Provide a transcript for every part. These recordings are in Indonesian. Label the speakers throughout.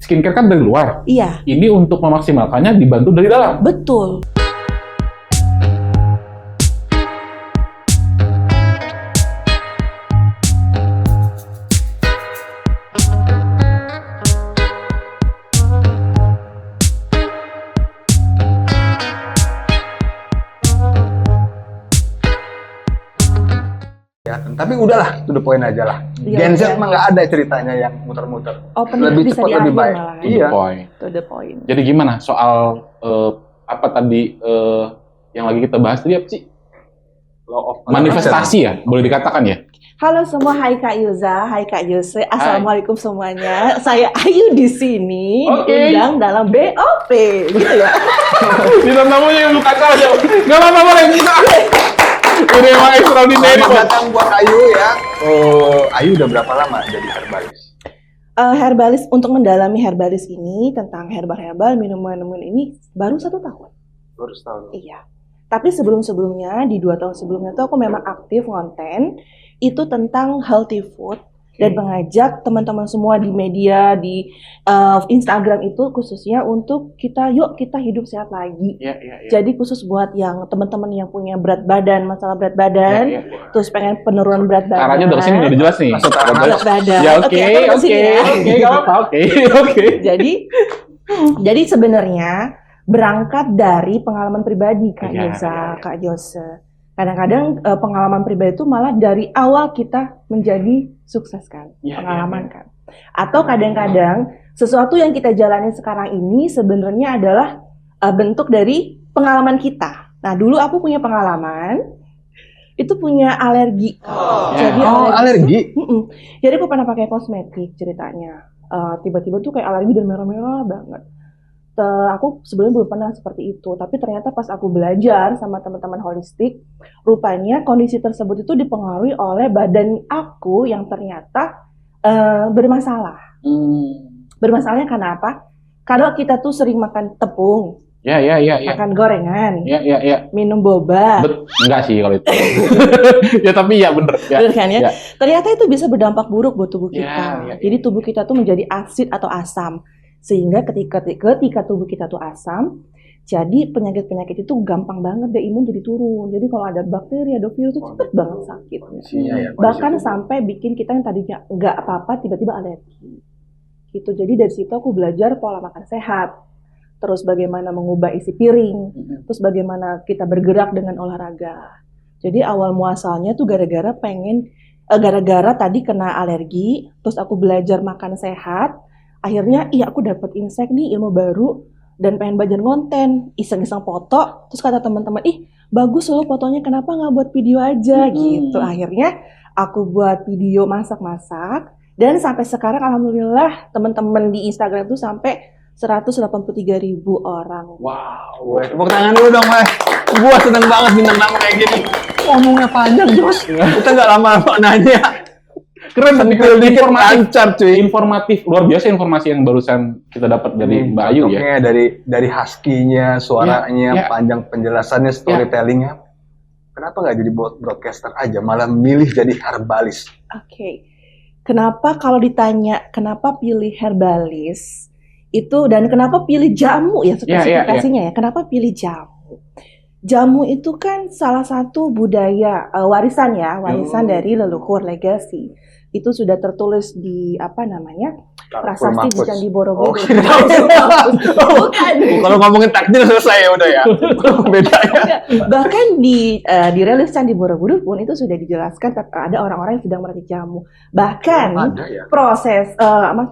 Speaker 1: skincare kan dari luar.
Speaker 2: Iya,
Speaker 1: Ini untuk memaksimalkannya dibantu dari dalam.
Speaker 2: betul.
Speaker 3: Ya, tapi udahlah, to the point aja lah.
Speaker 2: Iya,
Speaker 3: Gen Z
Speaker 2: iya.
Speaker 3: mah nggak ada ceritanya yang muter-muter.
Speaker 2: Open
Speaker 3: Lebih
Speaker 2: bisa
Speaker 3: cepat,
Speaker 2: di
Speaker 3: lebih
Speaker 2: akhir
Speaker 3: baik.
Speaker 2: malah.
Speaker 3: Iya.
Speaker 1: Point.
Speaker 2: To the point.
Speaker 1: Jadi gimana soal apa tadi yang lagi kita bahas tadi apa sih?
Speaker 3: Law of
Speaker 1: Manifestasi ya, boleh dikatakan ya?
Speaker 2: Halo semua, hai Kak Yuza, hai Kak Yose, assalamualaikum semuanya. Saya Ayu di sini,
Speaker 1: Oke.
Speaker 2: diundang dalam BOP, gitu ya.
Speaker 1: Kita tamunya yang bukan saja. Gak apa-apa, boleh kita. Ini emang extraordinary.
Speaker 3: Selamat datang buat Ayu ya. Ayu udah berapa lama jadi herbalis?
Speaker 2: Herbalis, untuk mendalami herbalis ini, tentang herbal-herbal, minuman-minuman ini, baru 1 tahun.
Speaker 3: Baru setahun.
Speaker 2: Iya. Tapi sebelum-sebelumnya, di 2 tahun sebelumnya tuh aku memang aktif konten, itu tentang healthy food, dan mengajak teman-teman semua di media, di Instagram itu khususnya untuk yuk kita hidup sehat lagi.
Speaker 1: Iya, iya, iya.
Speaker 2: Jadi khusus buat yang teman-teman yang punya berat badan, masalah berat badan,
Speaker 1: Iya, iya.
Speaker 2: terus pengen penurunan berat badan.
Speaker 1: Caranya udah kesini udah jelas nih.
Speaker 3: Masuk ke arah
Speaker 2: Berat badan.
Speaker 1: Ya oke,
Speaker 2: Oke, aku
Speaker 1: oke,
Speaker 2: kesini ya.
Speaker 1: oke, gak apa-apa, oke, oke.
Speaker 2: Jadi sebenarnya berangkat dari pengalaman pribadi Kak
Speaker 1: Iya,
Speaker 2: Yuza,
Speaker 1: iya, iya.
Speaker 2: Kak Jose. Kadang-kadang pengalaman pribadi itu malah dari awal kita menjadi sukses kan,
Speaker 1: Iya,
Speaker 2: pengalaman
Speaker 1: iya,
Speaker 2: kan. Atau kadang-kadang sesuatu yang kita jalani sekarang ini sebenarnya adalah bentuk dari pengalaman kita. Nah, dulu aku punya pengalaman, itu punya alergi. Jadi
Speaker 3: alergi?
Speaker 2: Mm-mm. Jadi aku pernah pakai kosmetik ceritanya. Tiba-tiba tuh kayak alergi dan merah-merah banget. Aku sebelumnya belum pernah seperti itu, tapi ternyata pas aku belajar sama teman-teman holistik, rupanya kondisi tersebut itu dipengaruhi oleh badan aku yang ternyata bermasalah. Bermasalahnya karena apa? Kalau kita tuh sering makan tepung,
Speaker 1: Ya, ya, ya, ya.
Speaker 2: makan gorengan,
Speaker 1: Ya, ya, ya.
Speaker 2: minum boba,
Speaker 1: Enggak sih kalau itu. Ya tapi ya bener. Ya.
Speaker 2: bener kan ya?
Speaker 1: Ya.
Speaker 2: Ternyata itu bisa berdampak buruk buat tubuh kita.
Speaker 1: Ya, ya,
Speaker 2: Jadi tubuh kita tuh menjadi asid atau asam. Sehingga ketika tubuh kita tuh asam, jadi penyakit-penyakit itu gampang banget deh, imun jadi turun. Jadi kalau ada bakteri, ada virus itu cepet banget sakit.
Speaker 3: Kondisinya ya, kondisi
Speaker 2: Bahkan
Speaker 3: tubuh.
Speaker 2: sampai bikin kita yang tadinya nggak apa-apa tiba-tiba alergi. Gitu. Jadi dari situ aku belajar pola makan sehat. Terus bagaimana mengubah isi piring. Terus bagaimana kita bergerak dengan olahraga. Jadi awal muasalnya tuh gara-gara tadi kena alergi, terus aku belajar makan sehat, akhirnya aku dapat insight nih, ilmu baru, dan pengen belajar konten, iseng-iseng foto, terus kata teman-teman, bagus loh fotonya, kenapa nggak buat video aja, gitu. Akhirnya aku buat video masak-masak, dan sampai sekarang alhamdulillah teman-teman di Instagram tuh sampai 183.000 orang.
Speaker 3: Wow, tepuk tangan dulu dong, Mas. Gua seneng banget bintang tamu kayak gini. Ngomongnya panjang, Jos. Kita nggak lama-lama nanya.
Speaker 1: Keren tapi
Speaker 3: Sentil dikit
Speaker 1: informatif,
Speaker 3: lancar, cuy.
Speaker 1: informatif luar biasa informasi yang barusan kita dapat dari Mbak Ayu ya.
Speaker 3: Contohnya dari husky-nya, suaranya,
Speaker 1: Ya, ya.
Speaker 3: panjang penjelasannya, storytelling-nya. Kenapa nggak jadi broadcaster aja, malah milih jadi herbalis?
Speaker 2: Oke. Kenapa kalau ditanya kenapa pilih herbalis itu dan kenapa pilih jamu ya spesifikasinya ya? Kenapa pilih jamu? Jamu itu kan salah satu budaya warisan dari leluhur, legacy. Itu sudah tertulis di prasasti di Candi Borobudur. Bukan.
Speaker 3: Kalau ngomongin takdir selesai ya udah ya. Beda ya.
Speaker 2: Bahkan di relief Candi Borobudur pun itu sudah dijelaskan ada orang-orang yang sedang meracik jamu. Bahkan
Speaker 3: Ada ya.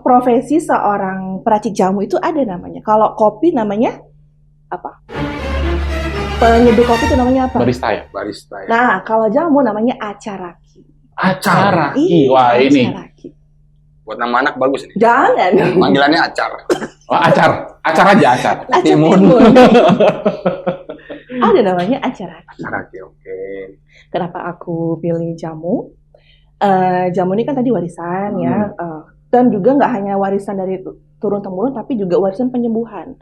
Speaker 2: profesi seorang peracik jamu itu ada namanya. Kalau kopi namanya apa? Penyeduh kopi itu namanya apa?
Speaker 1: Barista ya.
Speaker 3: Barista ya.
Speaker 2: Nah, kalau jamu namanya acaraki.
Speaker 3: Acar.
Speaker 1: Wah ini.
Speaker 2: Acaraki.
Speaker 3: Buat nama anak bagus nih.
Speaker 2: Jangan.
Speaker 3: Panggilannya acar.
Speaker 1: Oh, acar aja acar.
Speaker 2: Acar
Speaker 3: Timun.
Speaker 2: Ada namanya acaraki.
Speaker 3: Acaraki, oke.
Speaker 2: Kenapa aku pilih jamu? Jamu ini kan tadi warisan ya, dan juga nggak hanya warisan dari turun temurun, tapi juga warisan penyembuhan.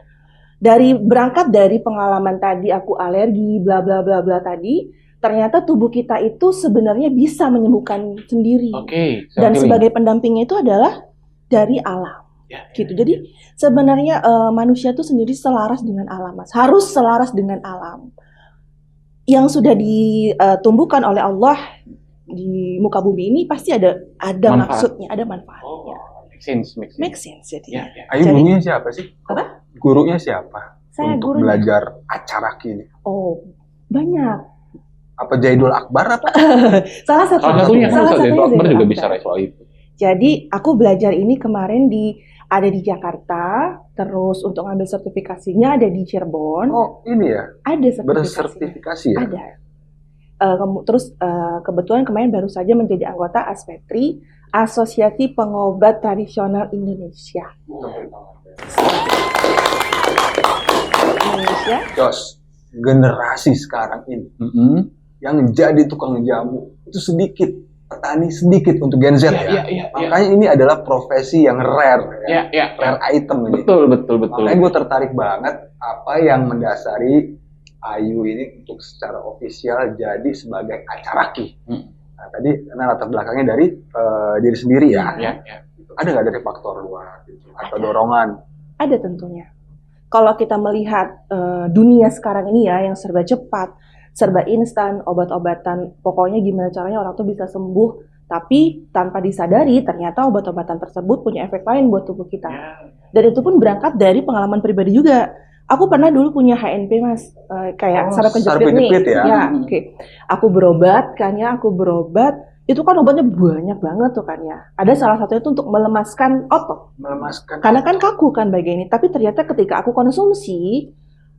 Speaker 2: Berangkat dari pengalaman tadi aku alergi, bla bla bla bla tadi, ternyata tubuh kita itu sebenarnya bisa menyembuhkan sendiri.
Speaker 1: Oke.
Speaker 2: Dan sebagai pendampingnya itu adalah dari alam.
Speaker 1: Ya,
Speaker 2: gitu. Jadi sebenarnya manusia itu sendiri selaras dengan alam, Mas. Harus selaras dengan alam. Yang sudah ditumbuhkan oleh Allah di muka bumi ini pasti ada
Speaker 1: Manfaat.
Speaker 2: maksudnya, ada manfaatnya.
Speaker 1: make sense.
Speaker 2: Make sense jadi.
Speaker 1: Ya, ya.
Speaker 3: Ayu,
Speaker 2: Jadi-
Speaker 3: gurunya siapa sih?
Speaker 2: Apa?
Speaker 3: Gurunya siapa?
Speaker 2: Saya
Speaker 3: untuk
Speaker 2: gurunya.
Speaker 3: belajar acaraki ini.
Speaker 2: Oh, banyak.
Speaker 3: Apa Jaidul Akbar apa?
Speaker 2: Salah satu.
Speaker 1: Salah satunya kan Ustaz Zaidul Akbar juga
Speaker 2: Zaidul
Speaker 1: bicara
Speaker 2: Akbar.
Speaker 1: soal itu.
Speaker 2: Jadi aku belajar ini kemarin ada di Jakarta, terus untuk ngambil sertifikasinya ada di Cirebon.
Speaker 3: Oh, ini ya,
Speaker 2: Ada sertifikasinya.
Speaker 3: bersertifikasi ya.
Speaker 2: Ada. Terus kebetulan kemarin baru saja menjadi anggota ASPETRI, Asosiasi Pengobat Tradisional Indonesia. Indonesia.
Speaker 3: Jos, generasi sekarang ini yang jadi tukang jamu itu sedikit, petani sedikit untuk Gen Z ya.
Speaker 1: Iya.
Speaker 3: Makanya ini adalah profesi yang rare ya.
Speaker 1: Ya.
Speaker 3: Rare item ini.
Speaker 1: Betul.
Speaker 3: Makanya gue tertarik banget apa yang mendasari Ayu ini untuk secara ofisial jadi sebagai acaraki. Nah, tadi karena latar belakangnya dari diri sendiri ya.
Speaker 1: Ya.
Speaker 3: Ada nggak dari faktor luar gitu, atau dorongan?
Speaker 2: Ada tentunya. Kalau kita melihat dunia sekarang ini ya, yang serba cepat, serba instan, obat-obatan, pokoknya gimana caranya orang tuh bisa sembuh, tapi tanpa disadari ternyata obat-obatan tersebut punya efek lain buat tubuh kita. Dan itu pun berangkat dari pengalaman pribadi juga. Aku pernah dulu punya HNP, Mas, kayak saraf kejepit nih.
Speaker 3: kejepit ya.
Speaker 2: Oke. Aku berobat, itu kan obatnya banyak banget tuh kan ya. Ada salah satunya itu untuk melemaskan otot.
Speaker 3: Melemaskan.
Speaker 2: Karena kan kaku kan bagian ini, tapi ternyata ketika aku konsumsi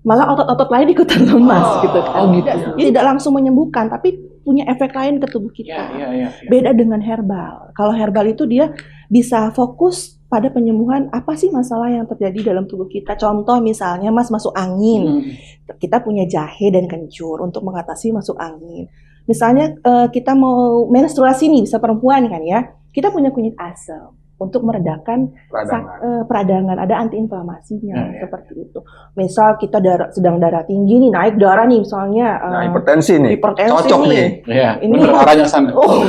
Speaker 2: malah otot-otot lain ikutan lemas gitu kan. Tidak langsung menyembuhkan, tapi punya efek lain ke tubuh kita.
Speaker 1: Ya.
Speaker 2: Beda dengan herbal. Kalau herbal itu dia bisa fokus pada penyembuhan apa sih masalah yang terjadi dalam tubuh kita. Contoh misalnya Mas masuk angin, kita punya jahe dan kencur untuk mengatasi masuk angin. Misalnya kita mau menstruasi nih, bisa perempuan kan ya, kita punya kunyit asam untuk meredakan peradangan, ada antiinflamasinya seperti itu. Misal kita sedang darah tinggi nih, naik darah nih misalnya.
Speaker 3: Hipertensi nih, cocok nih.
Speaker 1: Iya,
Speaker 2: Ini
Speaker 1: bener arahnya sana.
Speaker 2: Oh.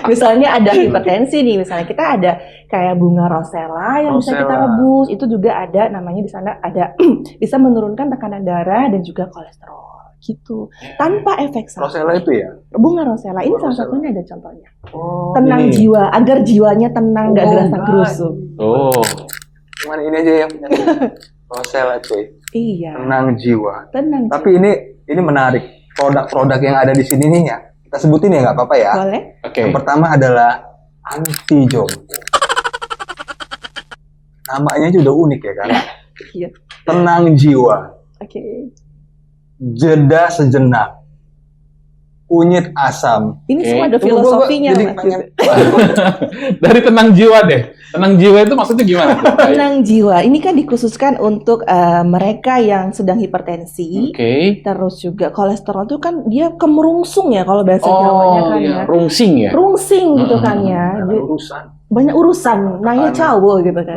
Speaker 2: Misalnya ada hipertensi nih, misalnya kita ada kayak bunga rosella yang bisa kita rebus, itu juga ada namanya di sana ada bisa menurunkan tekanan darah dan juga kolesterol gitu tanpa efek samping.
Speaker 3: Rosella itu ya?
Speaker 2: Bunga rosella ini salah satunya ada contohnya.
Speaker 3: Oh,
Speaker 2: Tenang
Speaker 3: ini.
Speaker 2: jiwa, agar jiwanya tenang, nggak gerasa gerusu.
Speaker 1: Oh.
Speaker 3: Cuman ini aja yang punya Rosella cuy.
Speaker 2: Iya.
Speaker 3: Tenang jiwa.
Speaker 2: Tenang.
Speaker 3: Tapi ini menarik. Produk-produk yang ada di sini nih ya. Kita sebutin ya, nggak apa-apa ya.
Speaker 2: Boleh.
Speaker 1: Oke.
Speaker 3: Yang pertama adalah anti jompo. Namanya aja udah unik ya kan.
Speaker 2: Iya.
Speaker 3: Tenang jiwa.
Speaker 2: Oke.
Speaker 3: Jeda sejenak. Kunyit asam.
Speaker 2: Ini semua ada
Speaker 3: Tunggu,
Speaker 2: filosofinya,
Speaker 3: jadi
Speaker 2: Mas.
Speaker 3: pengen-
Speaker 1: Dari tenang jiwa deh. Tenang jiwa itu maksudnya gimana?
Speaker 2: Tenang jiwa. Ini kan dikhususkan untuk mereka yang sedang hipertensi.
Speaker 1: Oke.
Speaker 2: Terus juga kolesterol itu kan dia kemerungsung ya kalau bahasa Jawanya kan ya.
Speaker 1: Rungsing ya.
Speaker 2: Rungsing gitu kan ya.
Speaker 3: Ada urusan.
Speaker 2: Banyak urusan, nanya cawo gitu kan.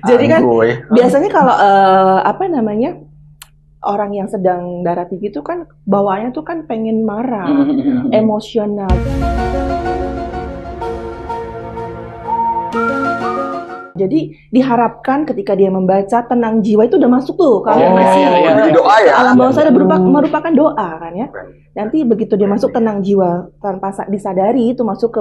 Speaker 2: Jadi kan
Speaker 3: Agoy.
Speaker 2: biasanya kalau apa namanya orang yang sedang darah tinggi itu kan bawaannya tuh kan pengen marah, emosional. Jadi diharapkan ketika dia membaca tenang jiwa itu udah masuk tuh kalau
Speaker 1: Oh,
Speaker 2: masih
Speaker 1: iya.
Speaker 3: Jadi doa ya.
Speaker 2: alam bawah sadar merupakan doa kan ya. Nanti begitu dia masuk tenang jiwa tanpa disadari itu masuk ke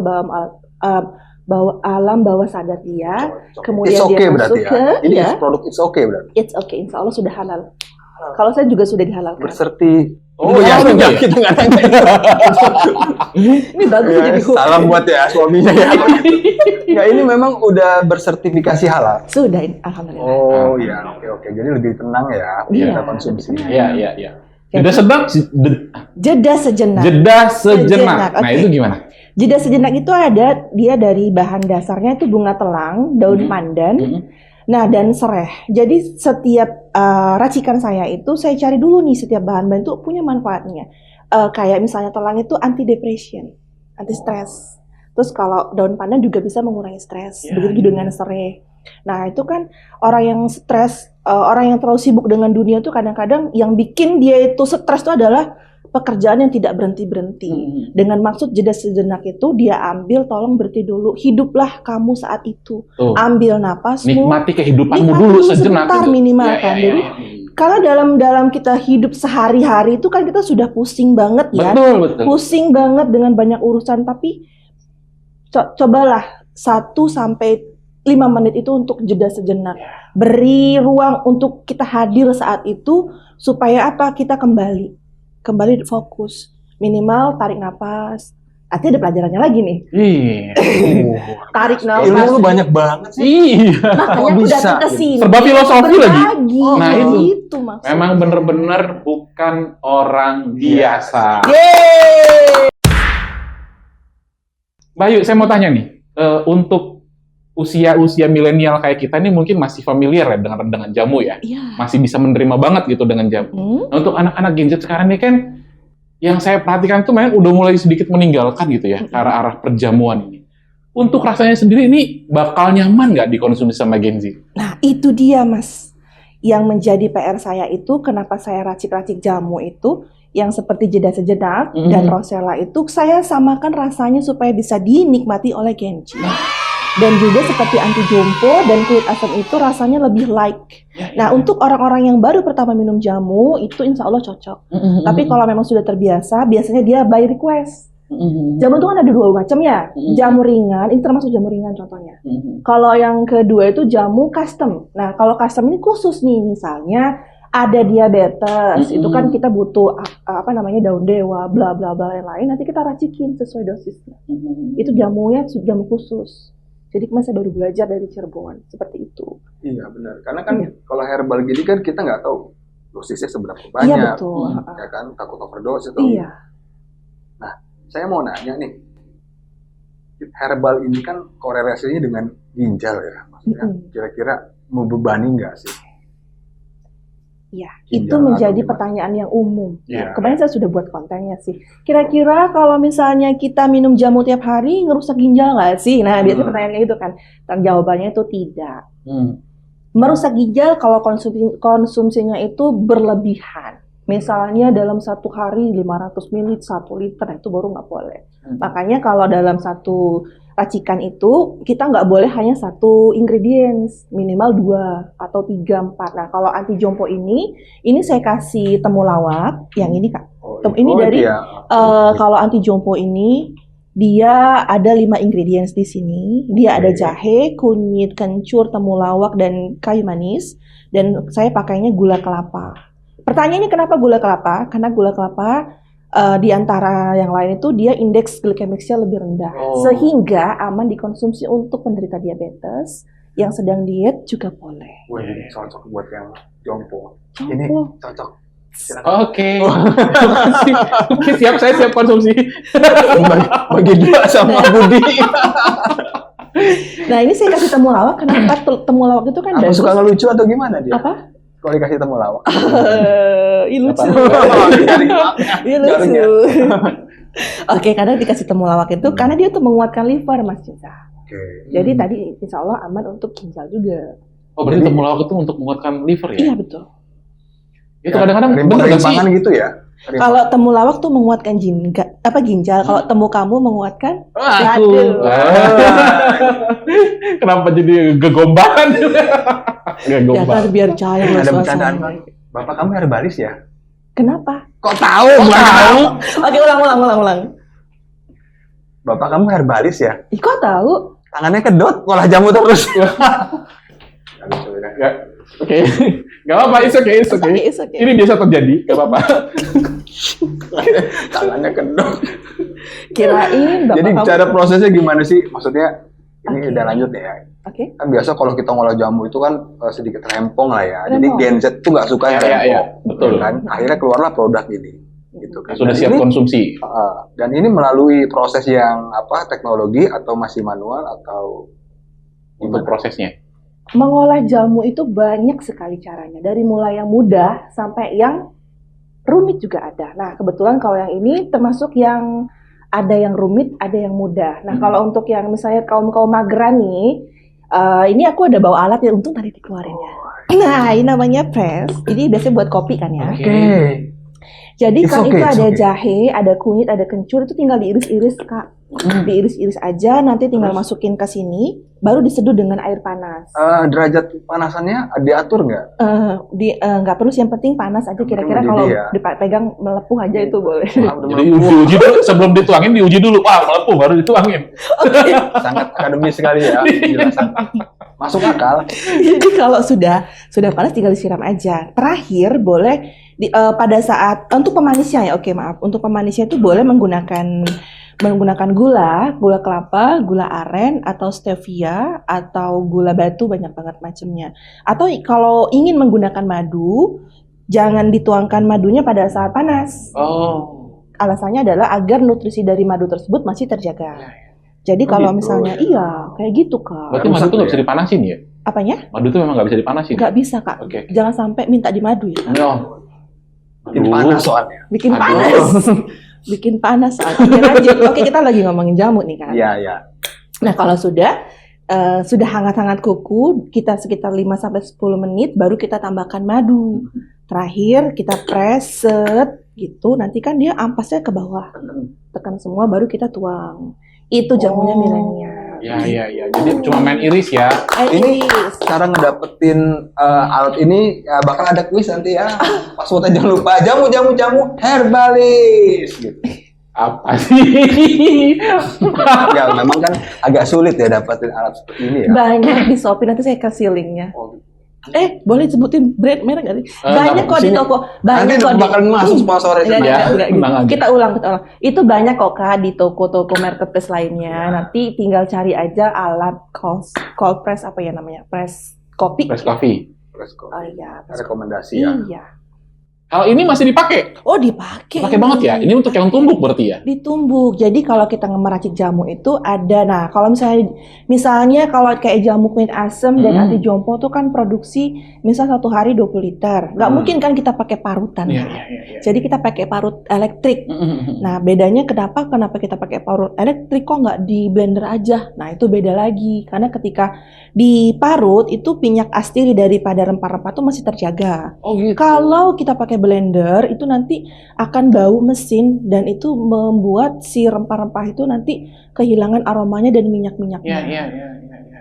Speaker 2: alam bawah sadar dia. Kemudian
Speaker 3: It's okay
Speaker 2: dia
Speaker 3: berarti
Speaker 2: masuk
Speaker 3: ya.
Speaker 2: ke
Speaker 3: Ini
Speaker 2: ya,
Speaker 3: produk it's okay berarti.
Speaker 2: it's okay, insya Allah sudah halal. Kalau saya juga sudah dihalalkan.
Speaker 3: Oh ya,
Speaker 1: iya.
Speaker 3: kita nggak tanya.
Speaker 2: Ini bagus
Speaker 3: Ya,
Speaker 2: jadi hook.
Speaker 3: salam buat ya suaminya ya. Nggak, ini memang udah bersertifikasi halal.
Speaker 2: Sudah, alhamdulillah.
Speaker 3: Oh ya, oke. Jadi lebih tenang ya
Speaker 2: Iya,
Speaker 3: kita konsumsi.
Speaker 2: lebih tenang.
Speaker 1: Iya. Jeda sedang,
Speaker 2: Jeda sejenak.
Speaker 1: jeda sejenak.
Speaker 2: Sejenak,
Speaker 1: Nah,
Speaker 2: oke.
Speaker 1: itu gimana?
Speaker 2: Jeda sejenak itu ada dia dari bahan dasarnya itu bunga telang, daun pandan, nah dan sereh. Jadi setiap racikan saya itu saya cari dulu nih setiap bahan-bahan itu punya manfaatnya. Kayak misalnya telang itu anti depression, anti stres. Terus kalau daun pandan juga bisa mengurangi stres. Begitu dengan sereh. Nah itu kan orang yang stres, orang yang terlalu sibuk dengan dunia itu kadang-kadang yang bikin dia itu stres itu adalah pekerjaan yang tidak berhenti-berhenti. Dengan maksud jeda sejenak itu dia ambil, tolong berhenti dulu, hiduplah kamu saat itu. Ambil napasmu.
Speaker 1: Nikmati kehidupanmu dulu sejenak.
Speaker 2: Sebentar minimal kan. Jadi karena dalam kita hidup sehari-hari itu kan kita sudah pusing banget ya.
Speaker 1: Betul.
Speaker 2: Pusing banget dengan banyak urusan, tapi cobalah 1 sampai 5 menit itu untuk jeda sejenak. Beri ruang untuk kita hadir saat itu supaya apa? Kita kembali fokus. Minimal tarik napas. Nanti ada pelajarannya lagi nih.
Speaker 1: Iya.
Speaker 2: Tarik napas.
Speaker 3: Ilmu lu banyak banget sih.
Speaker 1: Iya.
Speaker 2: Makanya aku datang ke sini.
Speaker 1: Serba filosofi lagi.
Speaker 2: Nah itu maksudnya.
Speaker 1: Memang benar-benar bukan orang biasa.
Speaker 2: Yeay.
Speaker 1: Bayu, saya mau tanya nih, untuk usia milenial kayak kita ini mungkin masih familiar ya dengan jamu ya, masih bisa menerima banget gitu dengan jamu. Nah, untuk anak-anak Gen Z sekarang ini kan, yang saya perhatikan tuh memang udah mulai sedikit meninggalkan gitu ya, ke arah perjamuan ini. Untuk rasanya sendiri ini bakal nyaman nggak dikonsumsi sama Gen Z?
Speaker 2: Nah itu dia Mas, yang menjadi PR saya itu, kenapa saya racik-racik jamu itu, yang seperti jeda sejenak dan Rosella itu saya samakan rasanya supaya bisa dinikmati oleh Gen Z. Dan juga seperti anti jompo dan kulit asam itu rasanya lebih light. Nah, untuk orang-orang yang baru pertama minum jamu itu insya Allah cocok. Tapi kalau memang sudah terbiasa, biasanya dia by request. Jamu itu kan ada 2 macam ya. Jamu ringan, ini termasuk jamu ringan contohnya. Kalau yang kedua itu jamu custom. Nah, kalau custom ini khusus nih, misalnya ada diabetes, itu kan kita butuh daun dewa, bla bla bla lain-lain. Nanti kita racikin sesuai dosisnya. Itu jamunya jamu khusus. Jadi saya baru belajar dari Cirebon seperti itu.
Speaker 3: Iya benar, karena kan kalau herbal gini kan kita nggak tahu dosisnya seberapa banyak.
Speaker 2: Iya betul.
Speaker 3: Ya kan, takut overdose itu.
Speaker 2: Iya.
Speaker 3: Nah, saya mau nanya nih, herbal ini kan korelasinya dengan ginjal ya, maksudnya kira-kira membebani nggak sih?
Speaker 2: Iya, itu menjadi pertanyaan yang umum. Kemarin saya sudah buat kontennya sih. Kira-kira kalau misalnya kita minum jamu tiap hari, ngerusak ginjal nggak sih? Nah, biasanya pertanyaannya itu kan. Dan jawabannya itu tidak. Merusak ginjal kalau konsumsinya itu berlebihan. Misalnya dalam 1 hari 500 ml, 1 liter, itu baru nggak boleh. Makanya kalau dalam satu racikan itu kita nggak boleh hanya 1 ingredients, minimal 2 atau 3, 4. Nah kalau anti jompo ini saya kasih temulawak, yang ini Kak. Kalau anti jompo ini dia ada 5 ingredients di sini. Dia ada jahe, kunyit, kencur, temulawak dan kayu manis. Dan saya pakainya gula kelapa. Pertanyaannya kenapa gula kelapa? Karena gula kelapa di antara yang lain itu dia indeks glikemiknya lebih rendah, sehingga aman dikonsumsi untuk penderita diabetes yang sedang diet juga boleh.
Speaker 3: Wah, ini cocok buat yang jompo. Ini cocok.
Speaker 1: Oke, siap, saya siap konsumsi.
Speaker 3: Bagi 2 sama Budi.
Speaker 2: Nah ini saya kasih temulawak, kenapa temulawak itu kan
Speaker 3: bagus. Suka ngelucu atau gimana dia?
Speaker 2: Apa?
Speaker 3: Kalau dikasih temulawak.
Speaker 2: Lucu. Lucu. Oke, karena dikasih temulawak itu karena dia tuh menguatkan liver, Mas Cinta. Jadi tadi insya Allah aman untuk ginjal juga.
Speaker 1: Oh, berarti temulawak itu untuk menguatkan liver ya?
Speaker 2: Iya, betul.
Speaker 1: Itu kadang-kadang bener nggak sih?
Speaker 3: gitu ya?
Speaker 2: Kalau temulawak tuh menguatkan ginjal, kalau temu kamu menguatkan
Speaker 1: Kenapa jadi gegombalan?
Speaker 2: Ya kan biar cair
Speaker 3: ada bercandaan. Bapak kamu herbalis ya?
Speaker 2: Kenapa?
Speaker 3: Kok tahu? Tahu.
Speaker 2: Oke, ulang.
Speaker 3: Bapak kamu herbalis ya?
Speaker 2: Kok tahu?
Speaker 3: Tangannya kedot, ngolah jamu terus.
Speaker 1: Oke, nggak apa-apa, it's okay. Ini biasa terjadi, nggak apa-apa.
Speaker 3: Tangannya kedot.
Speaker 2: Kirain bapak.
Speaker 3: Jadi cara prosesnya gimana sih? Maksudnya ini udah lanjut ya. Kan biasa kalau kita ngolah jamu itu kan sedikit rempong lah ya. Jadi Gen Z tuh nggak suka yang rempong.
Speaker 1: Iya, betul.
Speaker 3: Kan? Akhirnya keluarlah produk ini. Gitu kan.
Speaker 1: Sudah siap konsumsi.
Speaker 3: Dan ini melalui proses yang teknologi atau masih manual atau
Speaker 1: untuk prosesnya?
Speaker 2: Mengolah jamu itu banyak sekali caranya. Dari mulai yang mudah sampai yang rumit juga ada. Nah, kebetulan kalau yang ini termasuk yang ada yang rumit, ada yang mudah. Nah, kalau untuk yang misalnya kaum mageran nih, ini aku ada bawa alat ya, untung tadi dikeluarin ya. Nah, ini namanya press. Jadi biasanya buat kopi kan ya. Jadi
Speaker 3: It's
Speaker 2: kan
Speaker 3: okay,
Speaker 2: itu
Speaker 3: it's
Speaker 2: ada
Speaker 3: okay.
Speaker 2: jahe, ada kunyit, ada kencur, itu tinggal diiris-iris Kak. Diiris-iris aja, nanti tinggal masukin ke sini, baru diseduh dengan air panas.
Speaker 3: Derajat panasannya diatur nggak?
Speaker 2: Nggak perlu sih, yang penting panas aja. Kira-kira
Speaker 3: Mendidih
Speaker 2: kalau
Speaker 3: ya.
Speaker 2: dipegang melepuh aja itu boleh.
Speaker 1: Jadi diuji dulu, sebelum dituangin diuji dulu. Wah, melepuh baru dituangin.
Speaker 3: Sangat akademis sekali ya penjelasan. Masuk akal.
Speaker 2: Jadi kalau sudah panas tinggal disiram aja. Terakhir boleh pada saat untuk pemanisnya ya, oke maaf. Untuk pemanisnya itu boleh menggunakan gula kelapa, gula aren atau stevia atau gula batu, banyak banget macamnya. Atau kalau ingin menggunakan madu, jangan dituangkan madunya pada saat panas.
Speaker 1: Oh.
Speaker 2: Alasannya adalah agar nutrisi dari madu tersebut masih terjaga. Jadi kalau
Speaker 3: gitu,
Speaker 2: misalnya iya kayak gitu Kak.
Speaker 1: Berarti madu itu nggak bisa dipanasin ya?
Speaker 2: Apanya?
Speaker 1: Madu itu memang nggak bisa dipanasin?
Speaker 2: Nggak bisa Kak.
Speaker 1: Oke.
Speaker 2: Jangan sampai minta di madu ya.
Speaker 1: No.
Speaker 3: Bikin panas soalnya.
Speaker 2: Bikin
Speaker 1: Aduh.
Speaker 2: panas. Bikin panas saat ini lanjut. Oke, kita lagi ngomongin jamu nih kan.
Speaker 3: Iya, iya.
Speaker 2: Nah, kalau sudah hangat-hangat kuku, kita sekitar 5 sampai 10 menit baru kita tambahkan madu. Terakhir kita press set gitu, nanti kan dia ampasnya ke bawah. Tekan semua baru kita tuang. Itu jamunya milenial.
Speaker 1: Ya. Jadi cuma main iris ya.
Speaker 3: Ini cara ngedapetin alat ini ya, bakal ada kuis nanti ya. Passwordnya jangan lupa jamu herbalis gitu.
Speaker 1: Apa sih?
Speaker 3: Ya memang kan agak sulit ya dapetin alat seperti ini ya.
Speaker 2: Banyak di Shopee, nanti saya kasih linknya. Boleh sebutin brand merek nggak sih? Banyak kok di
Speaker 3: sini.
Speaker 2: toko.
Speaker 3: Nanti
Speaker 2: Banyak kok
Speaker 3: bakal masuk sponsornya.
Speaker 2: Enggak.
Speaker 1: tenang aja.
Speaker 2: Kita ulang. Itu banyak kok Kak di toko-toko marketplace lainnya. Nanti tinggal cari aja alat cold press apa ya namanya? Press kopi.
Speaker 1: Press coffee.
Speaker 2: Oh iya.
Speaker 3: Rekomendasi ya.
Speaker 2: Iya.
Speaker 1: Hal ini masih dipakai?
Speaker 2: Oh dipakai.
Speaker 1: Pakai banget ya? Ini untuk yang tumbuk berarti ya?
Speaker 2: Ditumbuk. Jadi kalau kita meracik jamu itu ada, nah kalau misalnya kalau kayak jamu kunyit asem dan anti jompo tuh kan produksi misal 1 hari 20 liter. Nggak mungkin kan kita pakai parutan.
Speaker 1: Iya.
Speaker 2: Jadi kita pakai parut elektrik. Nah bedanya kenapa kita pakai parut elektrik kok nggak di blender aja? Nah itu beda lagi. Karena ketika diparut itu minyak astiri daripada rempah-rempah itu masih terjaga.
Speaker 1: Oh gitu.
Speaker 2: Kalau kita pakai blender itu nanti akan bau mesin dan itu membuat si rempah-rempah itu nanti kehilangan aromanya dan minyak-minyaknya.
Speaker 1: Iya.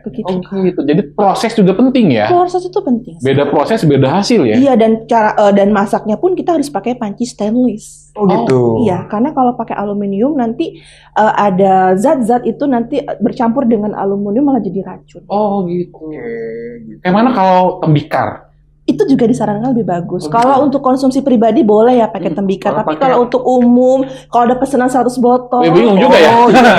Speaker 2: Begitu.
Speaker 1: Oh gitu. Jadi proses juga penting ya?
Speaker 2: Proses itu penting.
Speaker 1: Beda proses, beda hasil ya?
Speaker 2: Iya, dan dan masaknya pun kita harus pakai panci stainless.
Speaker 3: Oh gitu.
Speaker 2: Iya, karena kalau pakai aluminium nanti ada zat-zat itu nanti bercampur dengan aluminium malah jadi racun.
Speaker 1: Oh gitu.
Speaker 3: Oke, gitu.
Speaker 1: Kayak mana kalau tembikar?
Speaker 2: Itu juga disarankan lebih bagus.
Speaker 1: Oh,
Speaker 2: kalau
Speaker 1: gitu.
Speaker 2: untuk konsumsi pribadi boleh ya pakai tembikar,
Speaker 3: Kalau
Speaker 2: tapi
Speaker 3: pakai-
Speaker 2: kalau untuk umum, kalau ada pesanan 100 botol,
Speaker 1: Bingung juga ya?
Speaker 3: Oh, iya.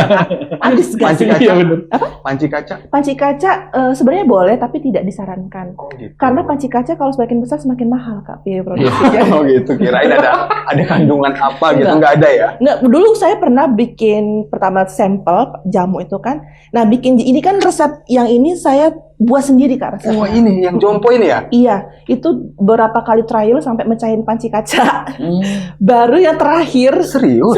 Speaker 2: habis gak
Speaker 3: Panci
Speaker 2: sih?
Speaker 3: kaca.
Speaker 1: Iya bener.
Speaker 3: Panci kaca.
Speaker 2: Panci kaca sebenarnya boleh tapi tidak disarankan.
Speaker 3: Oh gitu.
Speaker 2: Karena panci kaca kalau semakin besar semakin mahal Kak biaya produksinya.
Speaker 3: Oh gitu. Kirain ada kandungan apa gitu,
Speaker 2: Enggak.
Speaker 3: nggak ada ya?
Speaker 2: Nggak, dulu saya pernah bikin pertama sampel jamu itu kan. Nah bikin ini kan resep yang ini saya buat sendiri Kak resepnya.
Speaker 3: Oh ini yang jompo ini ya?
Speaker 2: Iya, itu beberapa kali trial sampai mecahin panci kaca. Baru yang terakhir serius.